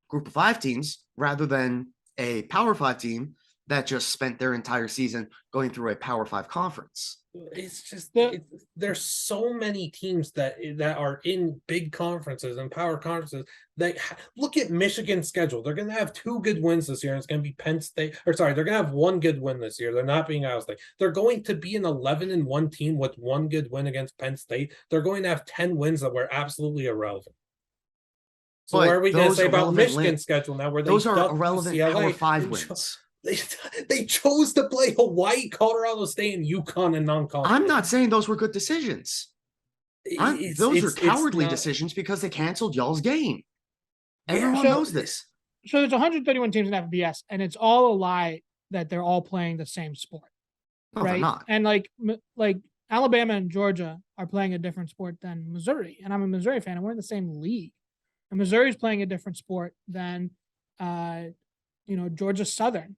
Group of 5 teams rather than a Power 5 team that just spent their entire season going through a Power 5 conference. It's just there's so many teams that are in big conferences and power conferences. Look at Michigan's schedule. They're going to have 2 good wins this year, and it's going to be Penn State. Or sorry, they're going to have 1 good win this year. They're not being Iowa State. They're going to be an 11-1 team with 1 good win against Penn State. They're going to have 10 wins that were absolutely irrelevant. So what are we going to say about Michigan's schedule now? Where those are irrelevant Power 5 wins. They chose to play Hawaii, Colorado State, and UConn in non-conference. I'm not saying those were good decisions. Those are cowardly decisions because they canceled y'all's game. Everyone knows this. So there's 131 teams in FBS, and it's all a lie that they're all playing the same sport. No, right? They're not. And like Alabama and Georgia are playing a different sport than Missouri, and I'm a Missouri fan, and we're in the same league. And Missouri's playing a different sport than Georgia Southern.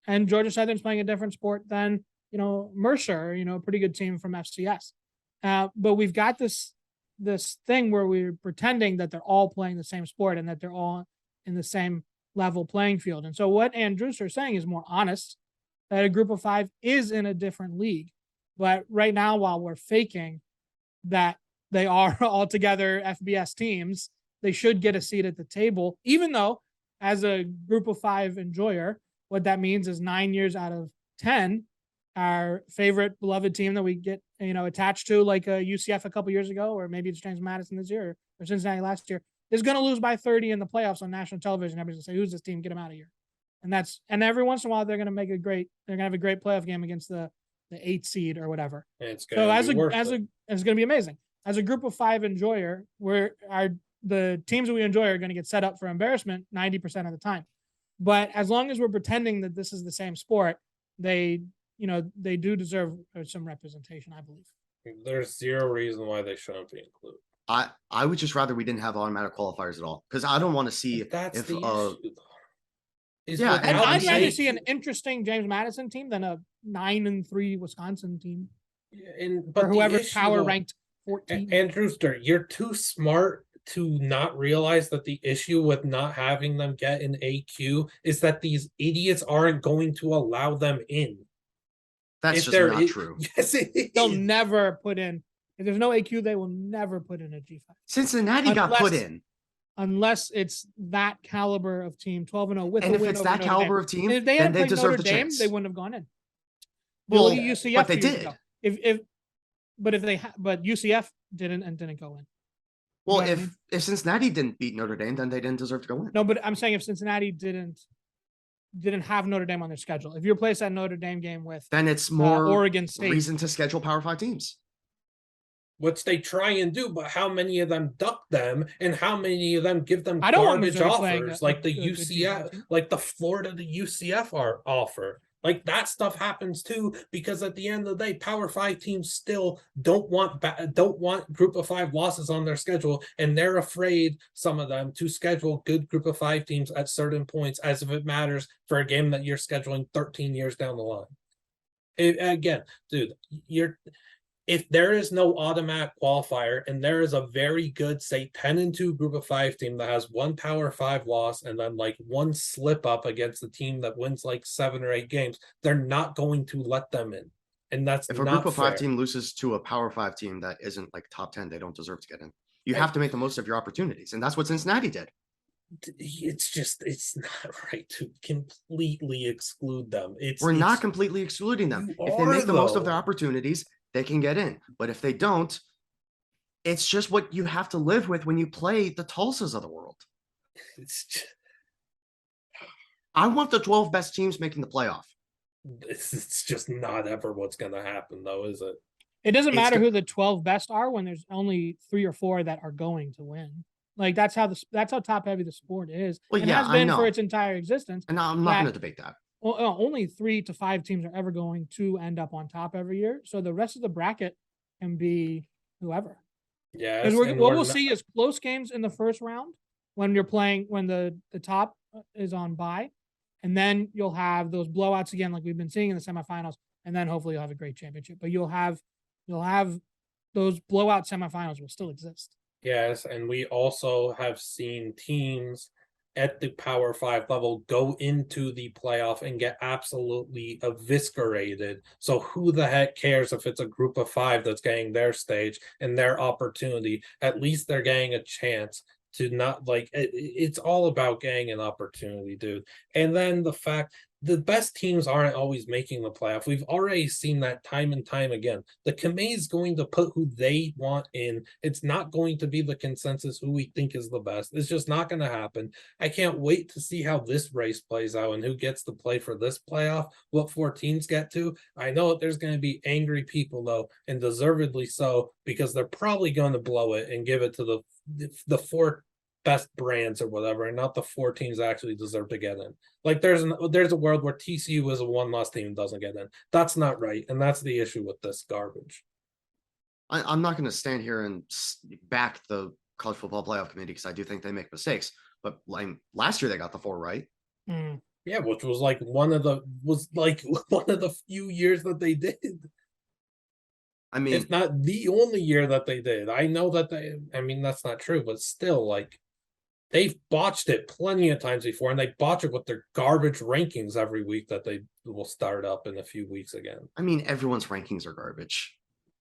And Georgia Southern's playing a different sport than, Mercer, a pretty good team from FCS. But we've got this thing where we're pretending that they're all playing the same sport and that they're all in the same level playing field. And so what Andrewster is saying is more honest, that a Group of 5 is in a different league. But right now, while we're faking that they are altogether FBS teams, they should get a seat at the table, even though as a Group of 5 enjoyer, what that means is 9 years out of 10, our favorite beloved team that we get, attached to, like a UCF a couple years ago, or maybe it's James Madison this year or Cincinnati last year, is going to lose by 30 in the playoffs on national television. Everybody's going to say, who's this team? Get them out of here. And every once in a while, they're going to have a great playoff game against the 8 seed or whatever. It's going to be amazing. As a Group of 5 enjoyer, the teams that we enjoy are going to get set up for embarrassment 90% of the time. But as long as we're pretending that this is the same sport, they do deserve some representation, I believe. There's zero reason why they shouldn't be included. I would just rather we didn't have automatic qualifiers at all, because I don't want to see I'd rather see an interesting James Madison team than a 9-3 Wisconsin team. Or whoever's power ranked 14. Andrewster, you're too smart to not realize that the issue with not having them get an AQ is that these idiots aren't going to allow them in. That's just not true. Yes, they'll never put in. If there's no AQ, they will never put in a G5. Cincinnati got put in. Unless it's that caliber of team, 12-0 with and a win. And if it's that caliber of team, if they then they deserve Notre the chance. They wouldn't have gone in. Well, UCF but they did. But UCF didn't go in. Well, if Cincinnati didn't beat Notre Dame, then they didn't deserve to go in. No, but I'm saying if Cincinnati didn't didn't have Notre Dame on their schedule. If you replace that Notre Dame game with then it's more Oregon State, reason to schedule Power 5 teams. Which they try and do, but how many of them duck them, and how many of them give them I don't want garbage Missouri offers, like the a good UCF, team. like the Florida, the UCF offer. Like that stuff happens too, because at the end of the day, Power 5 teams still don't want Group of 5 losses on their schedule, and they're afraid, some of them, to schedule good Group of 5 teams at certain points, as if it matters for a game that you're scheduling 13 years down the line. Again, dude, if there is no automatic qualifier and there is a very good, say 10-2 Group of 5 team that has one Power 5 loss and then like one slip up against the team that wins like 7 or 8 games, they're not going to let them in. And that's if a Group of 5 team loses to a Power 5 team that isn't like top 10, they don't deserve to get in. You have to make the most of your opportunities, and that's what Cincinnati did. It's not right to completely exclude them. We're not completely excluding them. If they make the most of their opportunities, they can get in. But if they don't, it's just what you have to live with when you play the Tulsas of the world. I want the 12 best teams making the playoff. It's just not ever what's going to happen, though, is it? It doesn't matter who the 12 best are when there's only 3 or 4 that are going to win. Like that's how top heavy the sport is. Well, it has been for its entire existence. And I'm not going to debate that. Well, only 3 to 5 teams are ever going to end up on top every year. So the rest of the bracket can be whoever. Yeah. Because what we'll see is close games in the first round when you're playing, when the top is on bye. And then you'll have those blowouts again, like we've been seeing in the semifinals. And then hopefully you'll have a great championship. But you'll have those blowout semifinals will still exist. Yes. And we also have seen teams at the Power 5 level go into the playoff and get absolutely eviscerated. So who the heck cares if it's a Group of 5 that's getting their stage and their opportunity? At least they're getting a chance to not like it's all about getting an opportunity, dude. And then the fact the best teams aren't always making the playoff. We've already seen that time and time again. The committee is going to put who they want in. It's not going to be the consensus who we think is the best. It's just not going to happen. I can't wait to see how this race plays out and who gets to play for this playoff, what 4 teams get to. I know that there's going to be angry people, though, and deservedly so, because they're probably going to blow it and give it to the 4 best brands or whatever, and not the 4 teams that actually deserve to get in. Like there's a world where TCU is a 1-loss team and doesn't get in. That's not right, and that's the issue with this garbage. I'm not going to stand here and back the college football playoff committee because I do think they make mistakes. But like last year, they got the 4 right. Yeah, which was like one of the few years that they did. I mean, it's not the only year that they did. I know that that's not true, but still, like, they've botched it plenty of times before, and they botch it with their garbage rankings every week that they will start up in a few weeks again. I mean, everyone's rankings are garbage.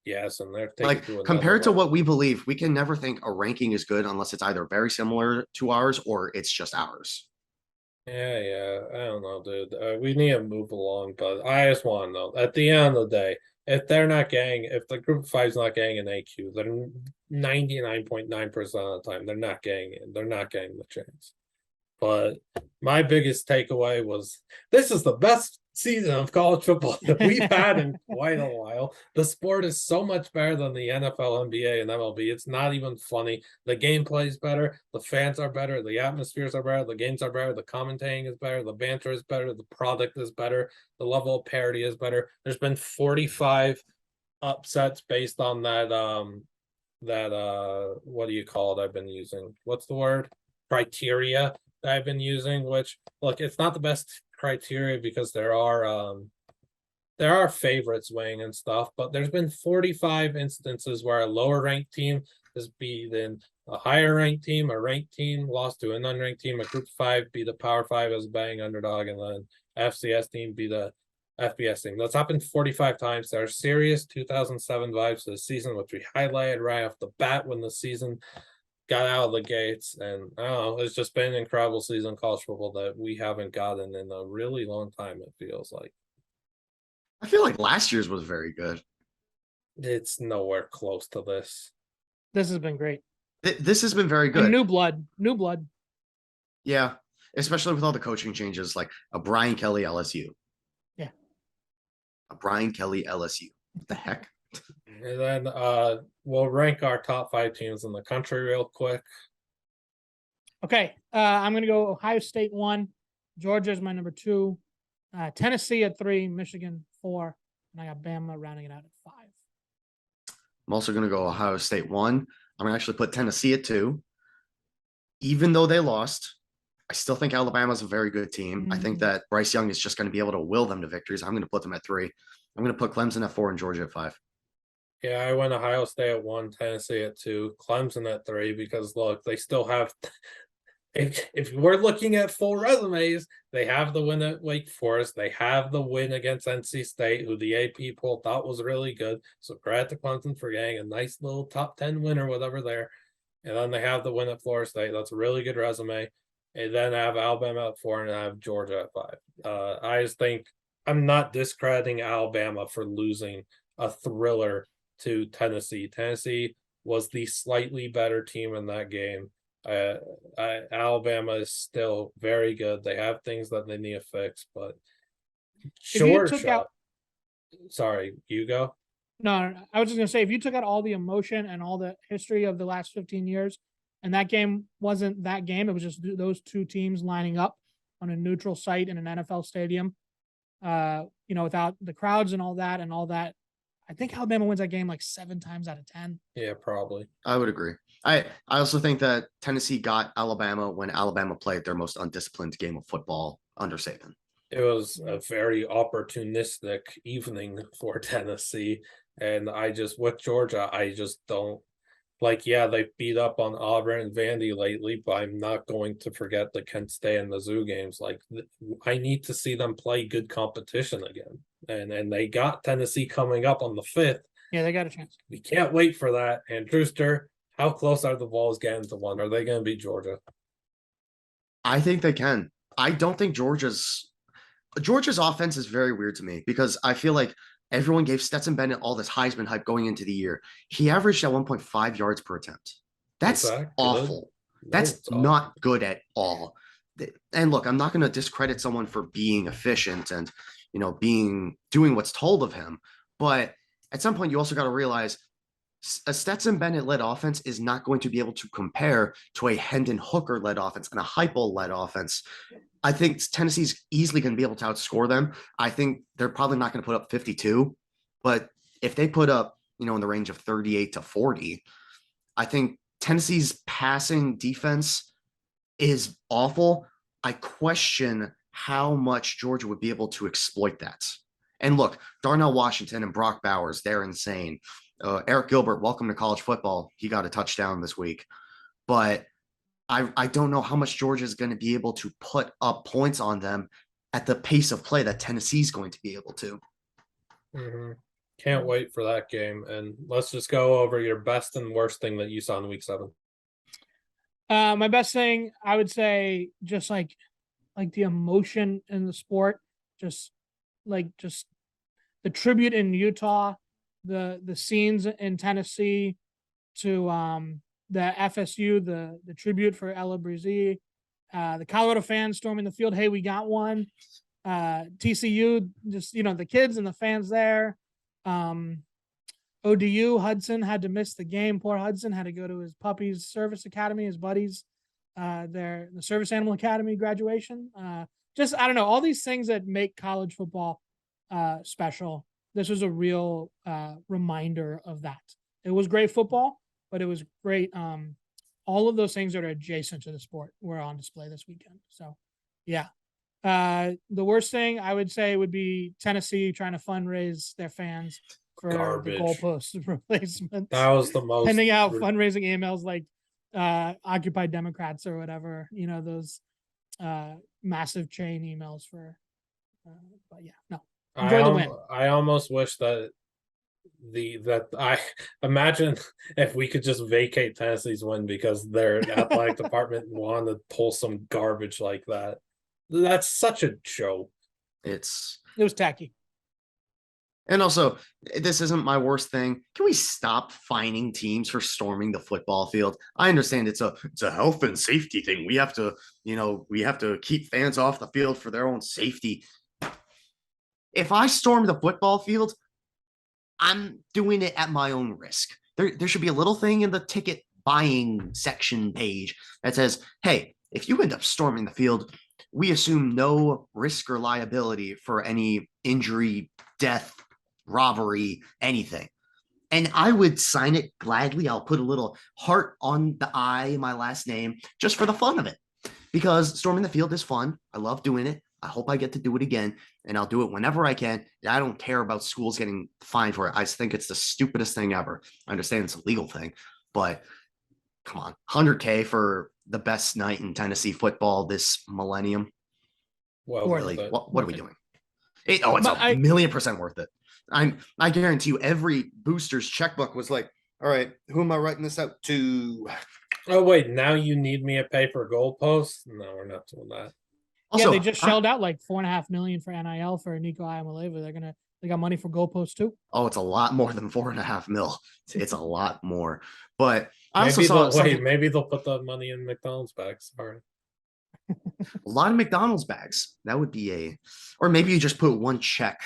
Yes, and they're like compared to what we believe, we can never think a ranking is good unless it's either very similar to ours or it's just ours. Yeah, I don't know, dude. We need to move along, but I just want to know, at the end of the day, if the Group of 5 is not getting an AQ, then 99.9% of the time they're not getting it. They're not getting the chance. But my biggest takeaway was this is the best season of college football that we've had in quite a while. The sport is so much better than the NFL, NBA, and MLB. It's not even funny. The gameplay is better. The fans are better. The atmospheres are better. The games are better. The commentating is better. The banter is better. The product is better. The level of parity is better. There's been 45 upsets based on that what do you call it? I've been using. What's the word? Criteria that I've been using, which look, it's not the best criteria because there are favorites weighing and stuff, but there's been 45 instances where a lower ranked team has beaten a higher ranked team, a ranked team lost to an unranked team, a Group 5 beat a Power 5 as a bang underdog, and then FCS team beat a FBS team. That's happened 45 times. There are serious 2007 vibes to the season, which we highlighted right off the bat when the season got out of the gates, and I don't know, it's just been an incredible season of college football that we haven't gotten in a really long time, it feels like. I feel like last year's was very good. It's nowhere close to this. This has been great. This has been very good. And new blood. Yeah. especially with all the coaching changes, like a Brian Kelly LSU. Yeah. A Brian Kelly LSU. What the heck? And then we'll rank our top 5 teams in the country real quick. Okay. I'm gonna go Ohio State 1. Georgia's my number 2. Tennessee at 3, Michigan 4, and I got Bama rounding it out at 5. I'm also going to go Ohio State 1. I'm going to actually put Tennessee at 2. Even though they lost, I still think Alabama's a very good team. I think that Bryce Young is just going to be able to will them to victories. I'm going to put them at 3. I'm going to put Clemson at 4 and Georgia at 5. Yeah, I went Ohio State at 1, Tennessee at 2, Clemson at 3, because look, they still have if we're looking at full resumes, they have the win at Wake Forest. They have the win against NC State, who the AP poll thought was really good. So credit to Clemson for getting a nice little top 10 win or whatever there. And then they have the win at Florida State. That's a really good resume. And then I have Alabama at 4 and I have Georgia at 5. I just think I'm not discrediting Alabama for losing a thriller to Tennessee. Tennessee was the slightly better team in that game. Alabama is still very good. They have things that they need to fix, but Georgia. Sorry, you go. No, I was just gonna say, if you took out all the emotion and all the history of the last 15 years, and that game wasn't that game, it was just those two teams lining up on a neutral site in an NFL stadium, without the crowds and all that, I think Alabama wins that game like 7 times out of 10. Yeah, probably. I would agree. I also think that Tennessee got Alabama when Alabama played their most undisciplined game of football under Saban. It was a very opportunistic evening for Tennessee. And with Georgia, I just don't they beat up on Auburn and Vandy lately, but I'm not going to forget the Kent State and Mizzou games. I need to see them play good competition again. And they got Tennessee coming up on the 5th. Yeah, they got a chance. We can't wait for that. Andrewster, how close are the Vols getting to 1? Are they going to beat Georgia? I think they can. I don't think Georgia's offense is very weird to me because I feel like everyone gave Stetson Bennett all this Heisman hype going into the year. He averaged at 1.5 yards per attempt. That's awful. That's not good at all. And look, I'm not going to discredit someone for being efficient and doing what's told of him, but at some point you also got to realize a Stetson Bennett led offense is not going to be able to compare to a Hendon Hooker led offense and a Heupel led offense. I think Tennessee's easily going to be able to outscore them. I think they're probably not going to put up 52, but if they put up, in the range of 38 to 40, I think Tennessee's passing defense is awful. I question how much Georgia would be able to exploit that. And look, Darnell Washington and Brock Bowers, they're insane. Eric Gilbert, welcome to college football. He got a touchdown this week. But I don't know how much Georgia is going to be able to put up points on them at the pace of play that Tennessee's going to be able to. Mm-hmm. Can't wait for that game. And let's just go over your best and worst thing that you saw in week 7. My best thing, I would say, just like the emotion in the sport, just the tribute in Utah, the scenes in Tennessee to the FSU, the tribute for Ella Brizzi, the Colorado fans storming the field. Hey, we got one. TCU, just the kids and the fans there. ODU, Hudson had to miss the game. Poor Hudson had to go to his puppy's service academy, his buddies, the service animal academy graduation. I don't know, all these things that make college football special. This was a real reminder of that. It was great football, but it was great. All of those things that are adjacent to the sport were on display this weekend. So, yeah. The worst thing I would say would be Tennessee trying to fundraise their fans for the goalpost replacement. That was the most. Sending out fundraising emails like Occupy Democrats or whatever. Those massive chain emails for. But yeah, no. Enjoy the win. I almost wish that I imagine if we could just vacate Tennessee's win because their athletic department wanted to pull some garbage like that. That's such a joke. It was tacky. And also, this isn't my worst thing. Can we stop fining teams for storming the football field? I understand it's a health and safety thing. We have to, we have to keep fans off the field for their own safety. If I storm the football field, I'm doing it at my own risk. There should be a little thing in the ticket buying section page that says, hey, if you end up storming the field, we assume no risk or liability for any injury, death, robbery, anything. And I would sign it gladly. I'll put a little heart on the I, my last name, just for the fun of it. Because storming the field is fun. I love doing it. I hope I get to do it again, and I'll do it whenever I can. I don't care about schools getting fined for it. I think it's the stupidest thing ever. I understand it's a legal thing, but come on, $100K for the best night in Tennessee football this millennium. Well, really, what are we doing? It's a million percent worth it. I guarantee you, every booster's checkbook was like, all right, who am I writing this out to? Oh wait, now you need me to pay for goalposts? No, we're not doing that. Also, they just shelled out like $4.5 million for NIL for Nico Iamaleava. They got money for goalposts too. Oh, it's a lot more than $4.5 million. It's a lot more. But I maybe also saw maybe they'll put the money in McDonald's bags. Sorry. A lot of McDonald's bags. That would be or maybe you just put one check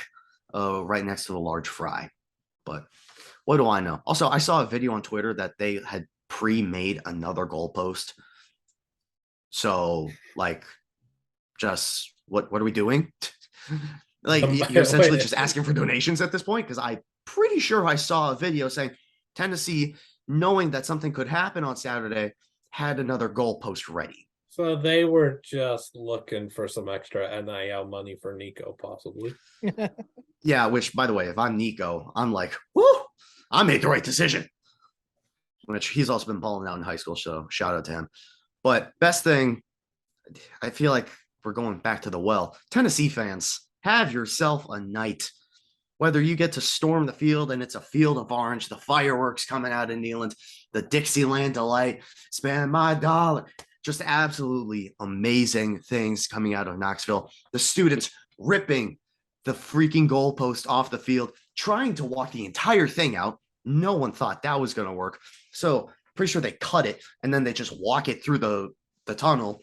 right next to the large fry. But what do I know? Also, I saw a video on Twitter that they had pre-made another goalpost. So, like, just what are we doing? Like, you're essentially just asking for donations at this point, because I'm pretty sure I saw a video saying Tennessee, knowing that something could happen on Saturday, had another goalpost ready. So they were just looking for some extra NIL money for Nico, possibly. Yeah, which, by the way, if I'm Nico, I'm like, whoo, I made the right decision. Which he's also been balling out in high school, so shout out to him. But best thing, I feel like we're going back to the well. Tennessee fans, have yourself a night. Whether you get to storm the field and it's a field of orange, the fireworks coming out of Neyland, the Dixieland delight, spend my dollar. Just absolutely amazing things coming out of Knoxville. The students ripping the freaking goalpost off the field, trying to walk the entire thing out. No one thought that was going to work. So pretty sure they cut it and then they just walk it through the tunnel,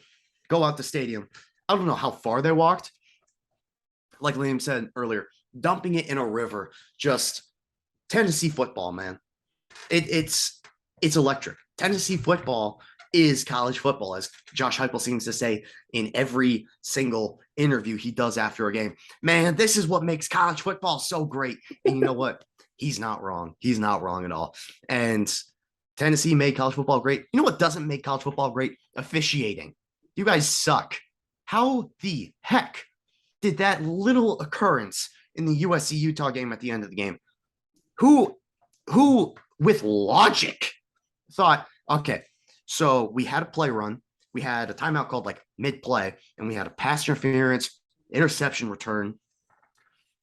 go out the stadium. I don't know how far they walked. Like Liam said earlier, dumping it in a river. Just Tennessee football, man. It's electric. Tennessee football is college football, as Josh Heupel seems to say in every single interview he does after a game. Man, this is what makes college football so great. And you know what? He's not wrong. He's not wrong at all. And Tennessee made college football great. You know what doesn't make college football great? Officiating. You guys suck. How the heck did that little occurrence in the USC-Utah game at the end of the game, who with logic thought, okay, so we had a play run, we had a timeout called like mid-play, and we had a pass interference, interception return.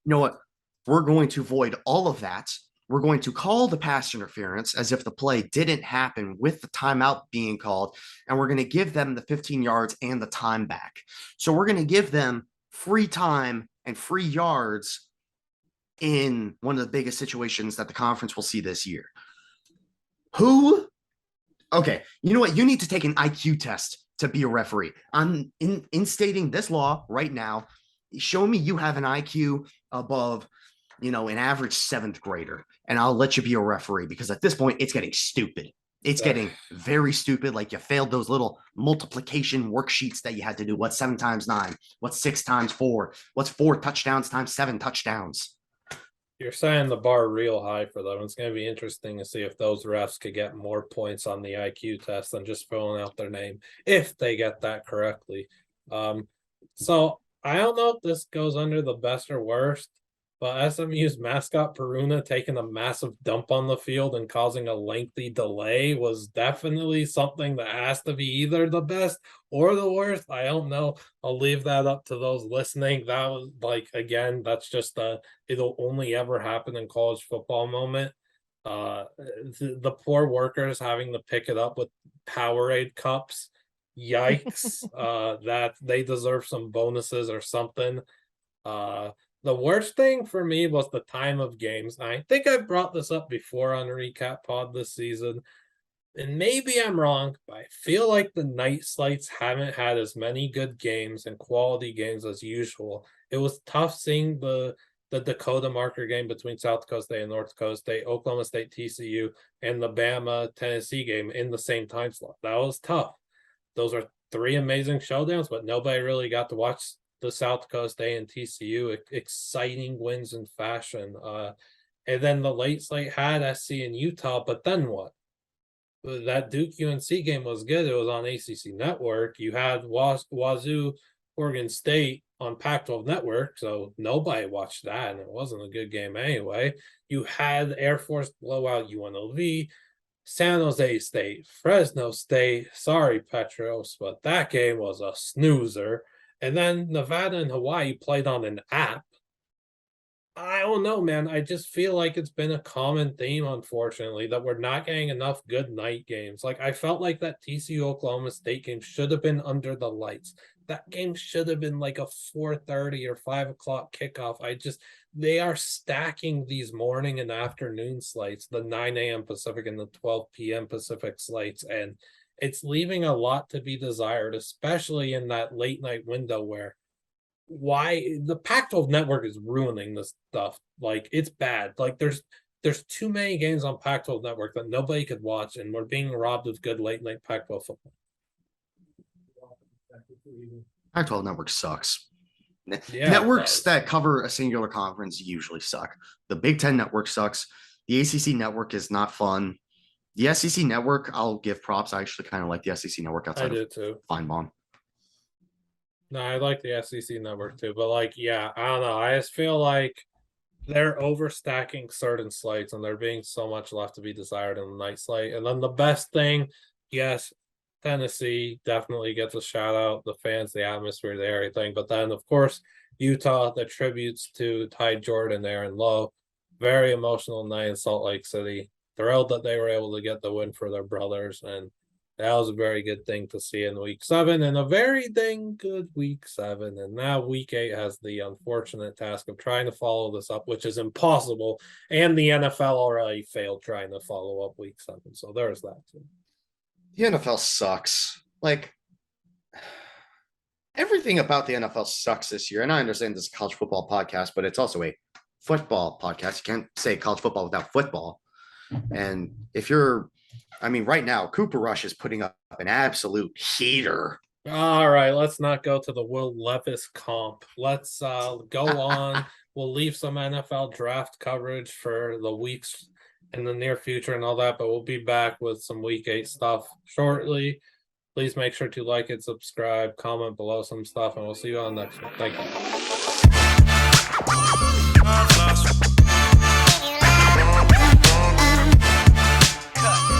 You know what? We're going to void all of that. We're going to call the pass interference as if the play didn't happen with the timeout being called, and we're going to give them the 15 yards and the time back. So we're going to give them free time and free yards in one of the biggest situations that the conference will see this year. Okay, you know what? You need to take an IQ test to be a referee. I'm instating this law right now. Show me you have an IQ above, an average 7th grader, and I'll let you be a referee, because at this point, it's getting stupid. It's getting very stupid. Like, you failed those little multiplication worksheets that you had to do. What's 7 times 9? What's 6 times 4? What's 4 touchdowns times 7 touchdowns? You're saying the bar real high for them. It's going to be interesting to see if those refs could get more points on the IQ test than just filling out their name, if they get that correctly. So I don't know if this goes under the best or worst, but SMU's mascot Peruna taking a massive dump on the field and causing a lengthy delay was definitely something that has to be either the best or the worst. I don't know. I'll leave that up to those listening. That was again, that's just it'll only ever happen in college football moment. The poor workers having to pick it up with Powerade cups. Yikes. That they deserve some bonuses or something. The worst thing for me was the time of games. I think I brought this up before on Recap Pod this season, and maybe I'm wrong, but I feel like the night slates haven't had as many good games and quality games as usual. It was tough seeing the Dakota marker game between South Dakota State and North Dakota State, Oklahoma State, TCU, and the Bama Tennessee game in the same time slot. That was tough. Those are three amazing showdowns, but nobody really got to watch the South Dakota State and TCU exciting wins in fashion. And then the late slate had SC and Utah, but then what? That Duke UNC game was good. It was on ACC Network. You had Wazoo, Oregon State on Pac-12 Network, so nobody watched that, and it wasn't a good game anyway. You had Air Force blowout UNLV, San Jose State, Fresno State. Sorry, Petros, but that game was a snoozer. And then Nevada and Hawaii played on an app. I don't know, man. I just feel like it's been a common theme, unfortunately, that we're not getting enough good night games. Like, I felt like that TCU Oklahoma State game should have been under the lights. That game should have been like a 4:30 or 5 o'clock kickoff. They are stacking these morning and afternoon slates, the 9 a.m. Pacific and the 12 p.m. Pacific slates, and it's leaving a lot to be desired, especially in that late night window where the Pac-12 network is ruining this stuff. Like, it's bad. Like, there's too many games on Pac-12 network that nobody could watch, and we're being robbed of good late night Pac-12 football. Pac-12 network sucks. Yeah, networks that cover a singular conference usually suck. The Big Ten network sucks. The ACC network is not fun. The SEC network, I'll give props. I actually kind of like the SEC network outside of Feinbaum. No, I like the SEC network too, but I don't know. I just feel like they're overstacking certain slates, and there being so much left to be desired in the night slate. And then the best thing, yes, Tennessee definitely gets a shout out. The fans, the atmosphere, the everything. But then, of course, Utah, the tributes to Ty Jordan, Aaron Lowe. Very emotional night in Salt Lake City. Thrilled that they were able to get the win for their brothers, and that was a very good thing to see in week 7, and a very dang good week 7. And now week 8 has the unfortunate task of trying to follow this up, which is impossible. And the NFL already failed trying to follow up week 7. So there's that too. The NFL sucks. Like, everything about the NFL sucks this year. And I understand this is a college football podcast, but it's also a football podcast. You can't say college football without football. And right now, Cooper Rush is putting up an absolute heater. All right, let's not go to the Will Levis comp. Let's go on. We'll leave some NFL draft coverage for the weeks in the near future and all that, but we'll be back with some week 8 stuff shortly. Please make sure to like and subscribe, comment below some stuff, and we'll see you on the next one. Thank you.